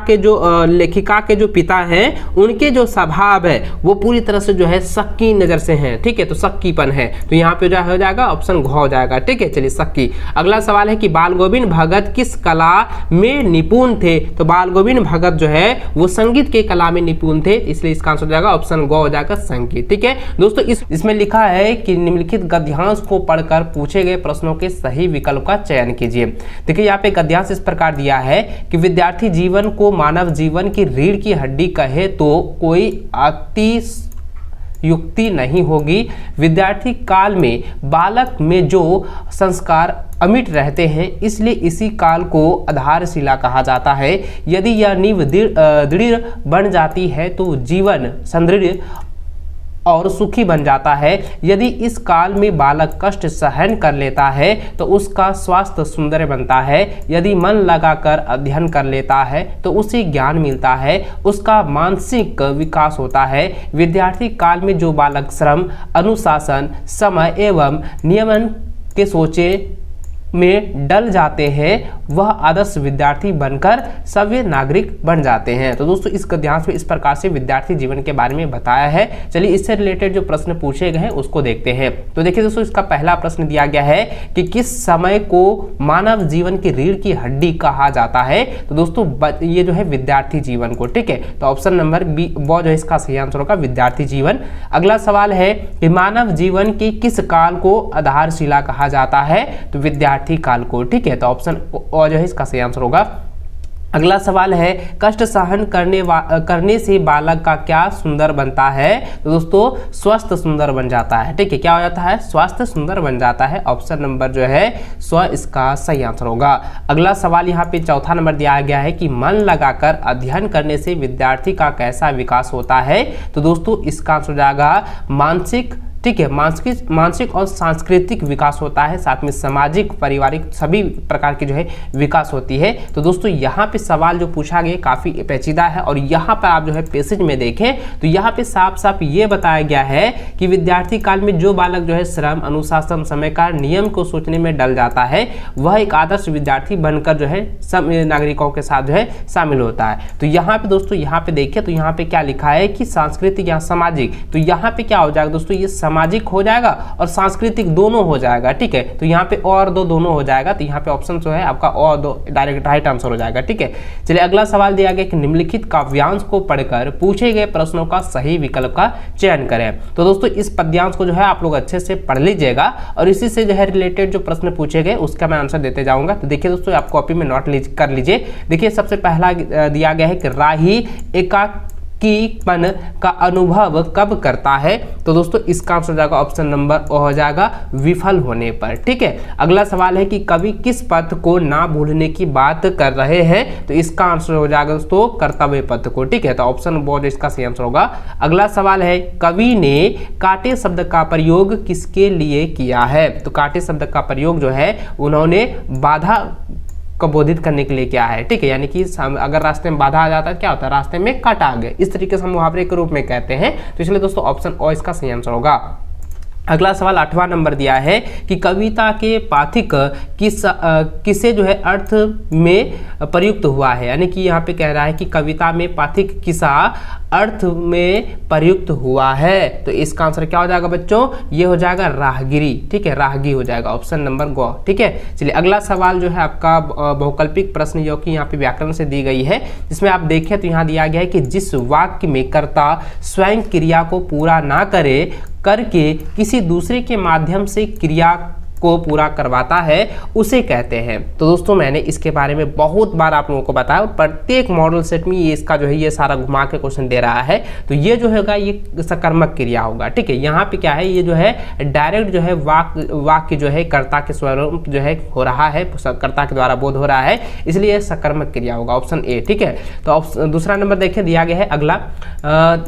के जो पिता हैं उनके जो स्वभाव है वो पूरी तरह से जो है सक्की नजर से हैं। ठीक है, तो सक्कीपन है। तो यहाँ पे जो हो जाएगा ऑप्शन घ हो जाएगा। ठीक है, चलिए सक्की। अगला सवाल है कि बाल गोविंद भगत किस कला में निपुण थे? तो बाल गोविंद भगत जो है वो संगीत के कला में निपुण थे, इसलिए इसका आंसर हो जाएगा ऑप्शन ग हो जाएगा संगीत। ठीक है दोस्तों, इसमें लिखा है कि निम्नलिखित गद्यांश को पढ़कर पूछे गए प्रश्नों के सही विकल्प का चयन कीजिए। देखिए यहाँ पे गद्यांश इस प्रकार दिया है कि विद्यार्थी जीवन को मानव जीवन की रीढ़ की हड्डी कहे तो कोई युक्ति नहीं होगी। विद्यार्थी काल में बालक में जो संस्कार अमिट रहते हैं, इसलिए इसी काल को आधारशिला कहा जाता है। यदि यह नींव दृढ़ बन जाती है तो जीवन सुदृढ़ और सुखी बन जाता है। यदि इस काल में बालक कष्ट सहन कर लेता है तो उसका स्वास्थ्य सुंदर बनता है। यदि मन लगाकर अध्ययन कर लेता है तो उसे ज्ञान मिलता है, उसका मानसिक विकास होता है। विद्यार्थी काल में जो बालक श्रम, अनुशासन, समय एवं नियमन के सोचे में डल जाते हैं वह आदर्श विद्यार्थी बनकर सभ्य नागरिक बन जाते हैं। तो दोस्तों इस गद्यांश में इस प्रकार से विद्यार्थी जीवन के बारे में बताया है। चलिए इससे रिलेटेड जो प्रश्न पूछे गए हैं उसको देखते हैं। तो देखिए दोस्तों इसका पहला प्रश्न दिया गया है कि किस समय को मानव जीवन की रीढ़ की हड्डी कहा जाता है। तो दोस्तों ये जो है विद्यार्थी जीवन को, ठीक है। तो ऑप्शन नंबर बी वो जो है इसका सही आंसर होगा विद्यार्थी जीवन। अगला सवाल है कि मानव जीवन की किस काल को आधारशिला कहा जाता है। तो विद्यार्थी काल को, ठीक है। तो ऑप्शन और जो है इसका सही आंसर होगा। अगला सवाल है कष्ट सहन करने से बालक का क्या सुंदर बनता है। तो दोस्तों स्वस्थ सुंदर बन जाता है, ठीक है। क्या हो जाता है? स्वास्थ्य सुंदर बन जाता है। ऑप्शन नंबर जो है स्व इसका सही आंसर होगा। अगला सवाल यहाँ पे चौथा नंबर दिया गया है कि मन लगाकर अध्ययन करने से विद्यार्थी का कैसा विकास होता है। तो दोस्तों इसका आंसर हो जाएगा मानसिक, ठीक है। मानसिक और सांस्कृतिक विकास होता है, साथ में सामाजिक, पारिवारिक सभी प्रकार की जो है विकास होती है। तो दोस्तों यहाँ पे सवाल जो पूछा गया काफ़ी पेचीदा है और यहाँ पर आप जो है पैसेज में देखें तो यहाँ पे साफ साफ ये बताया गया है कि विद्यार्थी काल में जो बालक जो है श्रम, अनुशासन, समय का नियम को सोचने में डल जाता है वह एक आदर्श विद्यार्थी बनकर जो है सब नागरिकों के साथ जो है शामिल होता है। तो यहाँ पे दोस्तों यहाँ पे देखिए तो यहाँ पे क्या लिखा है कि सांस्कृतिक या सामाजिक, तो यहाँ पे क्या हो जाएगा दोस्तों ये सामाजिक हो जाएगा और सांस्कृतिक दोनों हो जाएगा, ठीक है। तो यहाँ पे और दो दोनों हो जाएगा। तो यहाँ पे ऑप्शन जो है आपका और दो डायरेक्ट राइट आंसर हो जाएगा, ठीक है। चलिए अगला सवाल दिया गया कि निम्नलिखित काव्यांश को पढ़कर पूछे गए प्रश्नों का सही विकल्प का चयन करें। तो दोस्तों इस पद्यांश को जो है आप लोग अच्छे से पढ़ लीजिएगा और इसी से जो है रिलेटेड जो प्रश्न पूछे गए उसका मैं आंसर देते जाऊंगा। तो देखिए दोस्तों आप कॉपी में नोट कर लीजिए। देखिए सबसे पहला दिया गया है कि राही एकाकीपन का अनुभव कब करता है। तो दोस्तों इसका आंसर हो जाएगा ऑप्शन नंबर हो जाएगा विफल होने पर, ठीक है। अगला सवाल है कि कवि किस पथ को ना भूलने की बात कर रहे हैं। तो इसका आंसर हो जाएगा दोस्तों कर्तव्य पथ को, ठीक है। तो ऑप्शन बोर्ड इसका सही आंसर होगा। अगला सवाल है कवि ने कांटे शब्द का प्रयोग किसके लिए किया है। तो कांटे शब्द का प्रयोग जो है उन्होंने बाधा को बोधित करने के लिए क्या है, ठीक है। यानी कि अगर रास्ते में बाधा आ जाता है क्या होता है, रास्ते में कांटा आ गया, इस तरीके से हम मुहावरे के रूप में कहते हैं। तो इसलिए दोस्तों ऑप्शन ओ इसका सही आंसर होगा। अगला सवाल 8वां नंबर दिया है कि कविता के पाठिक किसे जो है अर्थ में प्रयुक्त हुआ है। यानी कि यहाँ पे कह रहा है कि कविता में पाठिक किसा अर्थ में प्रयुक्त हुआ है। तो इसका आंसर क्या हो जाएगा बच्चों, ये हो जाएगा राहगिरी, ठीक है। राहगी हो जाएगा ऑप्शन नंबर गो, ठीक है। चलिए अगला सवाल जो है आपका बहुकल्पिक प्रश्न जो कि यहाँ पे व्याकरण से दी गई है, जिसमें आप देखें तो यहाँ दिया गया है कि जिस वाक्य में कर्ता स्वयं क्रिया को पूरा ना करे करके किसी दूसरे के माध्यम से क्रिया को पूरा करवाता है उसे कहते हैं। तो दोस्तों मैंने इसके बारे में बहुत बार आप लोगों को बताया और प्रत्येक मॉडल सेट में ये इसका जो है ये सारा घुमा के क्वेश्चन दे रहा है। तो ये जो होगा ये सकर्मक क्रिया होगा, ठीक है। यहाँ पे क्या है ये जो है डायरेक्ट जो है वाक्य जो है कर्ता के स्वरूप जो है हो रहा है, कर्ता के द्वारा बोध हो रहा है, इसलिए सकर्मक क्रिया होगा ऑप्शन ए, ठीक है। तो दूसरा नंबर देखिए दिया गया है। अगला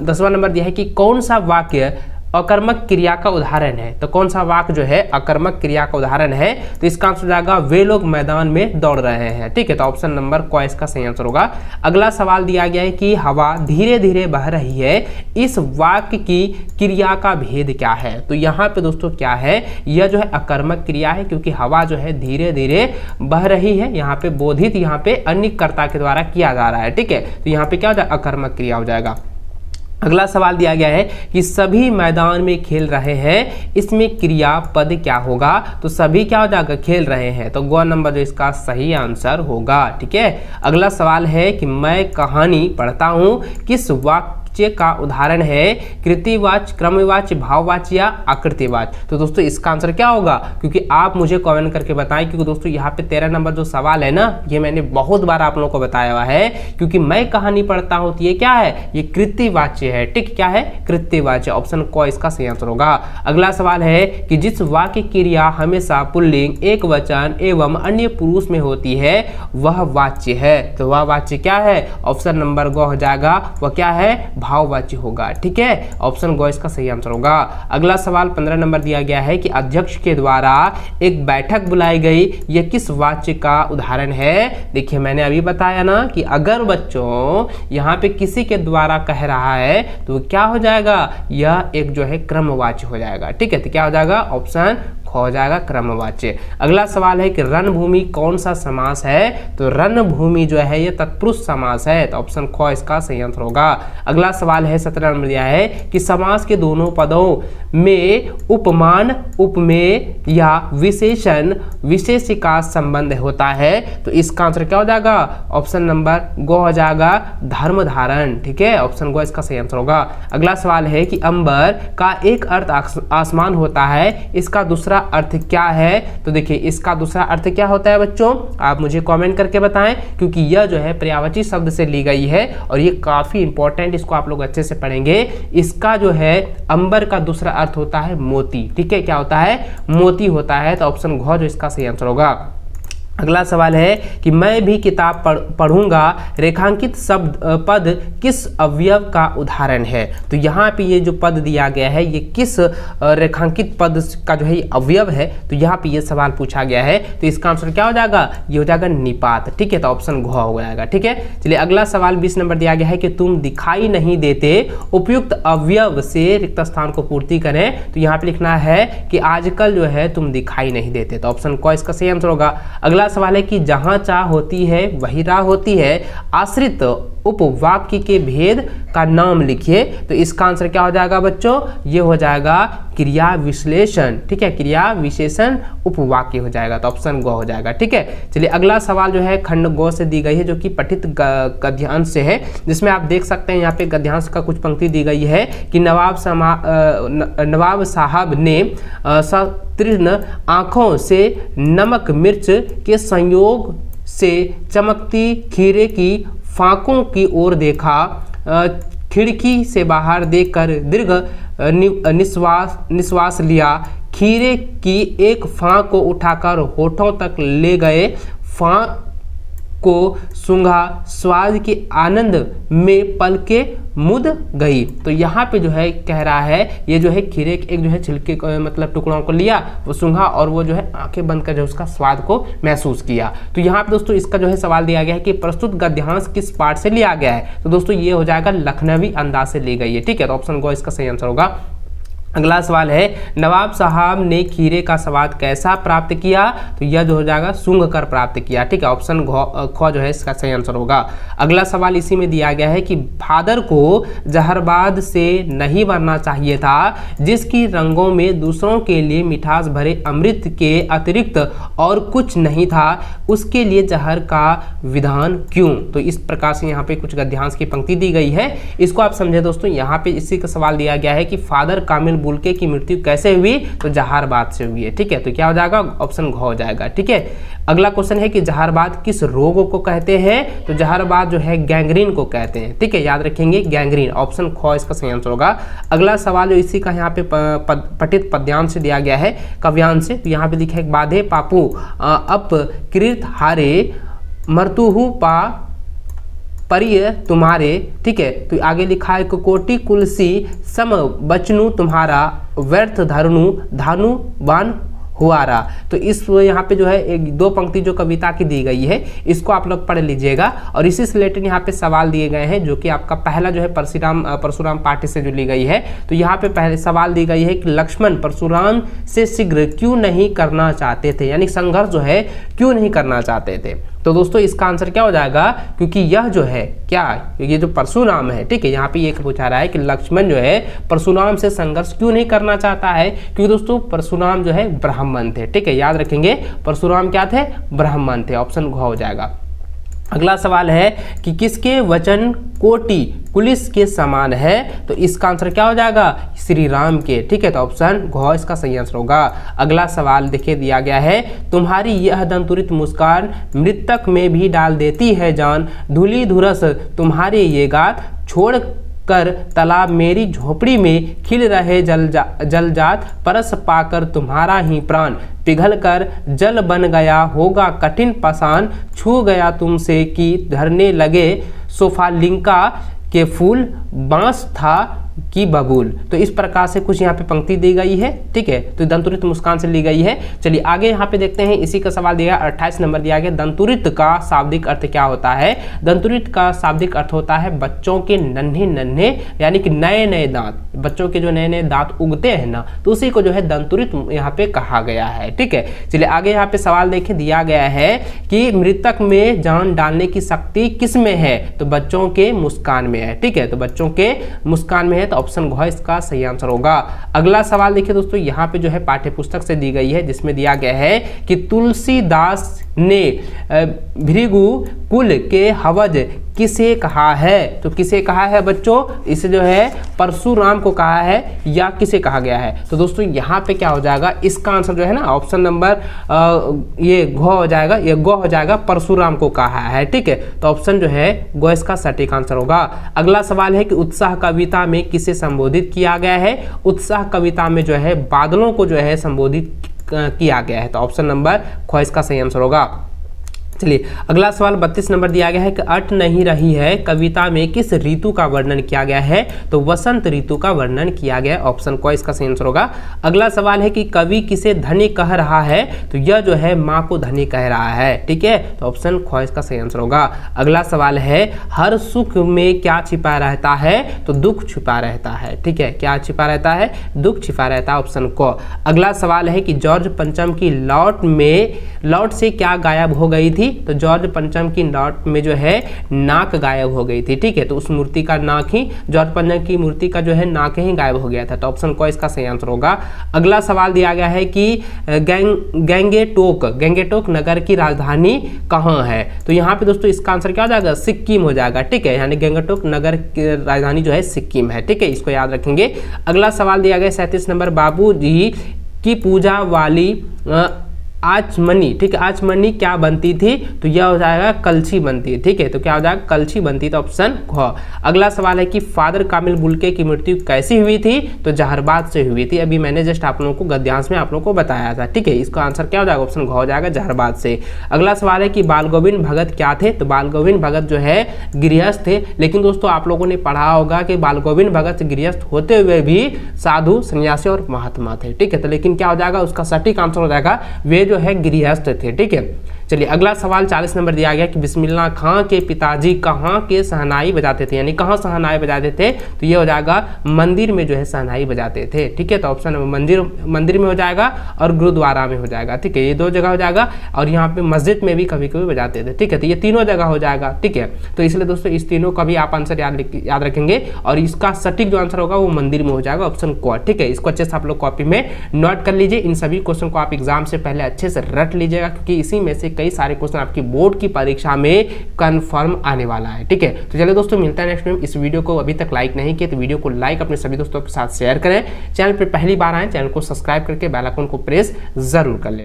10वां नंबर दिया है कि कौन सा वाक्य अकर्मक क्रिया का उदाहरण है। तो कौन सा वाक्य जो है अकर्मक क्रिया का उदाहरण है। तो इसका आंसर हो जाएगा वे लोग मैदान में दौड़ रहे हैं, ठीक है। तो ऑप्शन नंबर क इसका सही आंसर होगा। अगला सवाल दिया गया है कि हवा धीरे धीरे बह रही है, इस वाक्य की क्रिया का भेद क्या है। तो यहाँ पे दोस्तों क्या है, यह जो है अकर्मक क्रिया है क्योंकि हवा जो है धीरे धीरे बह रही है। यहाँ पे बोधित यहाँ पे अन्य कर्ता के द्वारा किया जा रहा है, ठीक है। तो यहाँ पे क्या हो जाएगा अकर्मक क्रिया हो जाएगा। अगला सवाल दिया गया है कि सभी मैदान में खेल रहे हैं, इसमें क्रिया पद क्या होगा। तो सभी क्या हो जाएगा खेल रहे हैं, तो गो नंबर जो इसका सही आंसर होगा, ठीक है। अगला सवाल है कि मैं कहानी पढ़ता हूँ, किस वाक्य का उदाहरण है, कृतिवाच्य, क्रमवाच्य, भाववाच्य या आकृतिवाच्य। तो दोस्तों इसका आंसर क्या होगा, क्योंकि आप मुझे कमेंट करके बताएं, क्योंकि दोस्तों यहाँ पे 13 नंबर जो सवाल है ना, ये मैंने बहुत बार आप लोगों को बताया हुआ है। क्योंकि मैं कहानी पढ़ता हूँ तो ये क्या है, ये कृतिवाच्य है, ठीक। क्या है, कृतिवाच्य, ऑप्शन को इसका सही आंसर होगा। अगला सवाल है कि जिस वाक्य क्रिया हमेशा पुल्लिंग, एक वचन एवं अन्य पुरुष में होती है वह वाच्य है। तो वह वाच्य क्या है, ऑप्शन नंबर गो हो जाएगा, वह क्या है भाववाची होगा। ठीक है, ऑप्शन ग इसका सही आंसर होगा। अगला सवाल 15 नंबर दिया गया है कि अध्यक्ष के द्वारा एक बैठक बुलाई गई, यह किस वाक्य का उदाहरण है। देखिए मैंने अभी बताया ना कि अगर बच्चों यहाँ पे किसी के द्वारा कह रहा है तो क्या हो जाएगा, यह एक जो है क्रमवाच्य हो जाएगा। ठीक है, तो क्या हो जाएगा, ऑप्शन हो जाएगा क्रमवाच्य। अगला सवाल है कि रणभूमि कौन सा समास है, तो रणभूमि जो है ये तत्पुरुष समास है, तो ऑप्शन ख इसका सही आंसर होगा। अगला सवाल है 17 नंबर दिया है कि समास के दोनों पदों में उपमान, उपमेय या विशेषण, विशेष का संबंध होता है, तो इसका आंसर क्या हो जाएगा, ऑप्शन नंबर ग हो जाएगा, धर्म धारण। ठीक है, ऑप्शन ग इसका सही आंसर होगा। अगला सवाल है कि अंबर का एक अर्थ आसमान होता है, इसका दूसरा अर्थ क्या है, तो देखिए इसका दूसरा अर्थ क्या होता है बच्चों, आप मुझे कमेंट करके बताएं, क्योंकि यह जो है पर्यायवाची शब्द से ली गई है और ये काफी इंपॉर्टेंट, इसको आप लोग अच्छे से पढ़ेंगे। इसका जो है अंबर का दूसरा अर्थ होता है मोती। ठीक है, क्या होता है, मोती होता है, तो ऑप्शन घ जो इसका सही आंसर होगा। अगला सवाल है कि मैं भी किताब पढ़ूंगा, रेखांकित शब्द पद किस अवयव का उदाहरण है, तो यहाँ पे ये जो पद दिया गया है ये किस रेखांकित पद का जो है अवयव है, तो यहाँ पे ये सवाल पूछा गया है, तो इसका आंसर क्या हो जाएगा, ये हो जाएगा निपात। ठीक है, तो ऑप्शन घ हो जाएगा। ठीक है, चलिए अगला सवाल 20 नंबर दिया गया है कि तुम दिखाई नहीं देते, उपयुक्त अवयव से रिक्त स्थान को पूर्ति करें, तो यहाँ पे लिखना है कि आजकल जो है तुम दिखाई नहीं देते, तो ऑप्शन क इसका सही आंसर होगा। अगला सवाल है कि जहां चाह होती है वही राह होती है, आश्रित उपवाक्य के भेद का नाम लिखिए, तो इसका आंसर क्या हो जाएगा बच्चों, ये हो जाएगा क्रिया विश्लेषण। ठीक है, क्रिया विशेषण उपवाक्य हो जाएगा, तो ऑप्शन ग हो जाएगा। ठीक है, चलिए अगला सवाल जो है खंड ग से दी गई है, जो कि पठित गद्यांश से है, जिसमें आप देख सकते हैं यहाँ पे गद्यांश का कुछ पंक्ति दी गई है कि नवाब साहब ने तीक्ष्ण आंखों से नमक मिर्च के संयोग से चमकती खीरे की फाकों की ओर देखा, खिड़की से बाहर देखकर दीर्घ निश्वास लिया, खीरे की एक फाक को उठाकर होठों तक ले गए, फाक को सूंघा, स्वाद के आनंद में पलके मुद गई। तो यहाँ पे जो है कह रहा है, ये जो है खीरे एक जो है छिलके मतलब टुकड़ों को लिया, वो सूंघा और वो जो है आंखें बंद कर जो उसका स्वाद को महसूस किया। तो यहाँ पे दोस्तों इसका जो है सवाल दिया गया है कि प्रस्तुत गद्यांश किस पाठ से लिया गया है, तो दोस्तों ये हो जाएगा लखनवी अंदाज से ली गई है। ठीक है, तो ऑप्शन ग इसका सही आंसर होगा। अगला सवाल है नवाब साहब ने खीरे का स्वाद कैसा प्राप्त किया, तो यह जो हो जाएगा सूंघ कर प्राप्त किया। ठीक है, ऑप्शन ख जो है इसका सही आंसर होगा। अगला सवाल इसी में दिया गया है कि फादर को जहरबाद से नहीं बनना चाहिए था, जिसकी रंगों में दूसरों के लिए मिठास भरे अमृत के अतिरिक्त और कुछ नहीं था, उसके लिए जहर का विधान क्यों। तो इस प्रकार से यहाँ पे कुछ गद्यांश की पंक्ति दी गई है, इसको आप समझे दोस्तों। यहाँ पे इसी का सवाल दिया गया है कि फादर कामिल बुल्के की मृत्यु कैसे हुई, तो जहारबाद से हुई है। ठीक है, तो क्या हो जाएगा, ऑप्शन घ हो जाएगा। ठीक है, अगला क्वेश्चन है कि जहारबाद किस रोग को कहते हैं, तो जहारबाद जो है गैंग्रीन को कहते हैं। ठीक है, याद रखेंगे गैंग्रीन, ऑप्शन ख इसका सही आंसर होगा। अगला सवाल जो इसी का यहाँ पे पठित पद्यांश से दिया गया है, काव्यांश से, तो यहाँ पे लिखा है बाधे पापू अप कृत हारे मर्तुहु पा परिय तुम्हारे। ठीक है, तो आगे लिखा है कोटि कुलसी सम बचनु तुम्हारा, व्यर्थ धरनु धानु बान हुआरा। तो इस यहाँ पे जो है एक दो पंक्ति जो कविता की दी गई है, इसको आप लोग पढ़ लीजिएगा। और इसी से रिलेटेड यहाँ पे सवाल दिए गए हैं, जो कि आपका पहला जो है परशुराम पाठ्य से जो ली गई है। तो यहाँ पे पहले सवाल दी गई है कि लक्ष्मण परशुराम से शीघ्र क्यों नहीं करना चाहते थे, यानी संघर्ष जो है क्यों नहीं करना चाहते थे। तो दोस्तों इसका आंसर क्या हो जाएगा, क्योंकि यह जो है क्या, ये जो परशुराम है, ठीक है, यहाँ पे एक पूछा रहा है कि लक्ष्मण जो है परशुराम से संघर्ष क्यों नहीं करना चाहता है, क्योंकि दोस्तों परशुराम जो है ब्राह्मण थे। ठीक है, याद रखेंगे परशुराम क्या थे, ब्राह्मण थे, ऑप्शन घ हो जाएगा। अगला सवाल है कि किसके वचन कोटि पुलिस के समान है, तो इसका आंसर क्या हो जाएगा, श्री राम के। ठीक है, तो ऑप्शन घ इसका सही आंसर होगा। अगला सवाल देखिए दिया गया है तुम्हारी यह दंतुरित मुस्कान मृतक में भी डाल देती है जान, धूली धुरस तुम्हारे ये गात, छोड़ कर तालाब मेरी झोपड़ी में खिल रहे जलजात, परस पाकर तुम्हारा ही प्राण, पिघल कर जल बन गया होगा कठिन पाषाण, छू गया तुमसे कि धरने लगे सोफालिंका के फूल, बांस था की बबूल। तो इस प्रकार से कुछ यहाँ पे पंक्ति दी गई है, ठीक है। तो दंतुरित मुस्कान से ली गई है। चलिए आगे यहाँ पे देखते हैं, इसी का सवाल दिया 28 नंबर दिया गया, दंतुरित का शाब्दिक अर्थ क्या होता है। दंतुरित का शाब्दिक अर्थ होता है बच्चों के नन्हे नन्हे यानी कि नए नए दांत, बच्चों के जो नए नए दांत उगते हैं ना, तो उसी को जो है दंतुरित यहाँ पे कहा गया है, ठीक है। चलिए आगे यहाँ पे सवाल देखिए, दिया गया है कि मृतक में जान डालने की शक्ति किस में है, तो बच्चों के मुस्कान में है, ठीक है। तो बच्चों के मुस्कान में है, तो ऑप्शन घ इसका सही आंसर होगा। अगला सवाल देखिए दोस्तों, यहाँ पे जो है पाठ्य पुस्तक से दी गई है, जिसमें दिया गया है कि तुलसीदास ने भृगु कुल के हवज किसे कहा है। तो किसे कहा है बच्चों, इसे जो है परशुराम को कहा है या किसे कहा गया है। तो दोस्तों यहाँ पे क्या हो जाएगा, इसका आंसर जो है ना ऑप्शन नंबर ये घ हो जाएगा, ये ग हो जाएगा, परशुराम को कहा है, ठीक है। तो ऑप्शन जो है ग इसका सटीक आंसर होगा। अगला सवाल है कि उत्साह कविता में किसे संबोधित किया गया है। उत्साह कविता में जो है बादलों को जो है संबोधित किया गया है। तो ऑप्शन नंबर ख इसका सही आंसर होगा। चलिए अगला सवाल 32 नंबर दिया गया है कि अट नहीं रही है कविता में किस ऋतु का वर्णन किया गया है। तो वसंत ऋतु का वर्णन किया गया, ऑप्शन क इसका सही आंसर होगा। अगला सवाल है कि कवि किसे धनी कह रहा है। तो यह जो है माँ को धनी कह रहा है, ठीक है। तो ऑप्शन ख इसका सही आंसर होगा। अगला सवाल है हर सुख में क्या छिपा रहता है। तो दुख छिपा रहता है, ठीक है। क्या छिपा रहता है, दुख छिपा रहता है, ऑप्शन क। अगला सवाल है कि जॉर्ज पंचम की लौट से क्या गायब हो गई थी। तो जॉर्ज पंचम की लौट में जो है नाक गायब हो गई थी, ठीक है। तो उस मूर्ति का नाक ही, जॉर्ज पंचम की मूर्ति का जो है नाक ही गायब हो गया था। तो ऑप्शन क इसका सही आंसर होगा। अगला सवाल दिया गया है कि गंगेटोक नगर की राजधानी कहाँ है। तो यहाँ पे दोस्तों इसका आंसर क्या हो जाएगा, सिक्किम हो जाएगा, ठीक है। यानी गंगेटोक नगर की राजधानी जो है सिक्किम है, ठीक है। इसको याद रखेंगे। अगला सवाल दिया गया 37 नंबर, बाबूजी की पूजा वाली आचमनी, ठीक है, आचमनी क्या बनती थी। तो यह हो जाएगा कलछी बनती है, ठीक है। तो क्या हो जाएगा, कलछी बनती। तो ऑप्शन ख। अगला सवाल है कि फादर कामिल बुल्के की मृत्यु कैसी हुई थी। तो जहरबाद से हुई थी। अभी मैंने जस्ट आप लोगों को गद्यांश में आप लोगों को बताया था, ठीक है। इसका आंसर क्या हो जाएगा, ऑप्शन घ हो जाएगा, जहरबाद से। अगला सवाल है कि बाल गोविंद भगत क्या थे। तो बाल गोविंद भगत जो है गृहस्थ थे, लेकिन दोस्तों आप लोगों ने पढ़ा होगा कि बाल गोविंद भगत गृहस्थ होते हुए भी साधु, सन्यासी और महात्मा थे, ठीक है। तो लेकिन क्या हो जाएगा, उसका सटीक आंसर हो जाएगा वे जो है गृहस्थ थे, ठीक है। चलिए अगला सवाल 40 नंबर दिया गया कि बिस्मिल्लाह खां के पिताजी कहाँ के शहनाई बजाते थे, यानी कहाँ शहनाई बजाते थे। तो ये हो जाएगा मंदिर में जो है शहनाई बजाते थे, ठीक है। तो ऑप्शन मंदिर में हो जाएगा और गुरुद्वारा में हो जाएगा, ठीक है। ये दो जगह हो जाएगा और यहाँ पे मस्जिद में भी कभी कभी बजाते थे, ठीक है। तो ये तीनों जगह हो जाएगा, ठीक है। तो इसलिए दोस्तों इस तीनों का भी आप आंसर याद रखेंगे और इसका सटीक जो आंसर होगा वो मंदिर में हो जाएगा, ऑप्शन क, ठीक है। इसको अच्छे से आप लोग कॉपी में नोट कर लीजिए। इन सभी क्वेश्चन को आप एग्जाम से पहले अच्छे से रट लीजिएगा, क्योंकि इसी में से कई सारे क्वेश्चन आपकी बोर्ड की परीक्षा में कंफर्म आने वाला है, ठीक है। तो चलिए दोस्तों मिलता है नेक्स्ट में। इस वीडियो को अभी तक लाइक नहीं किया तो वीडियो को लाइक अपने सभी दोस्तों के साथ शेयर करें। चैनल पर पहली बार आए, चैनल को सब्सक्राइब करके बेल आइकन को प्रेस जरूर कर लें।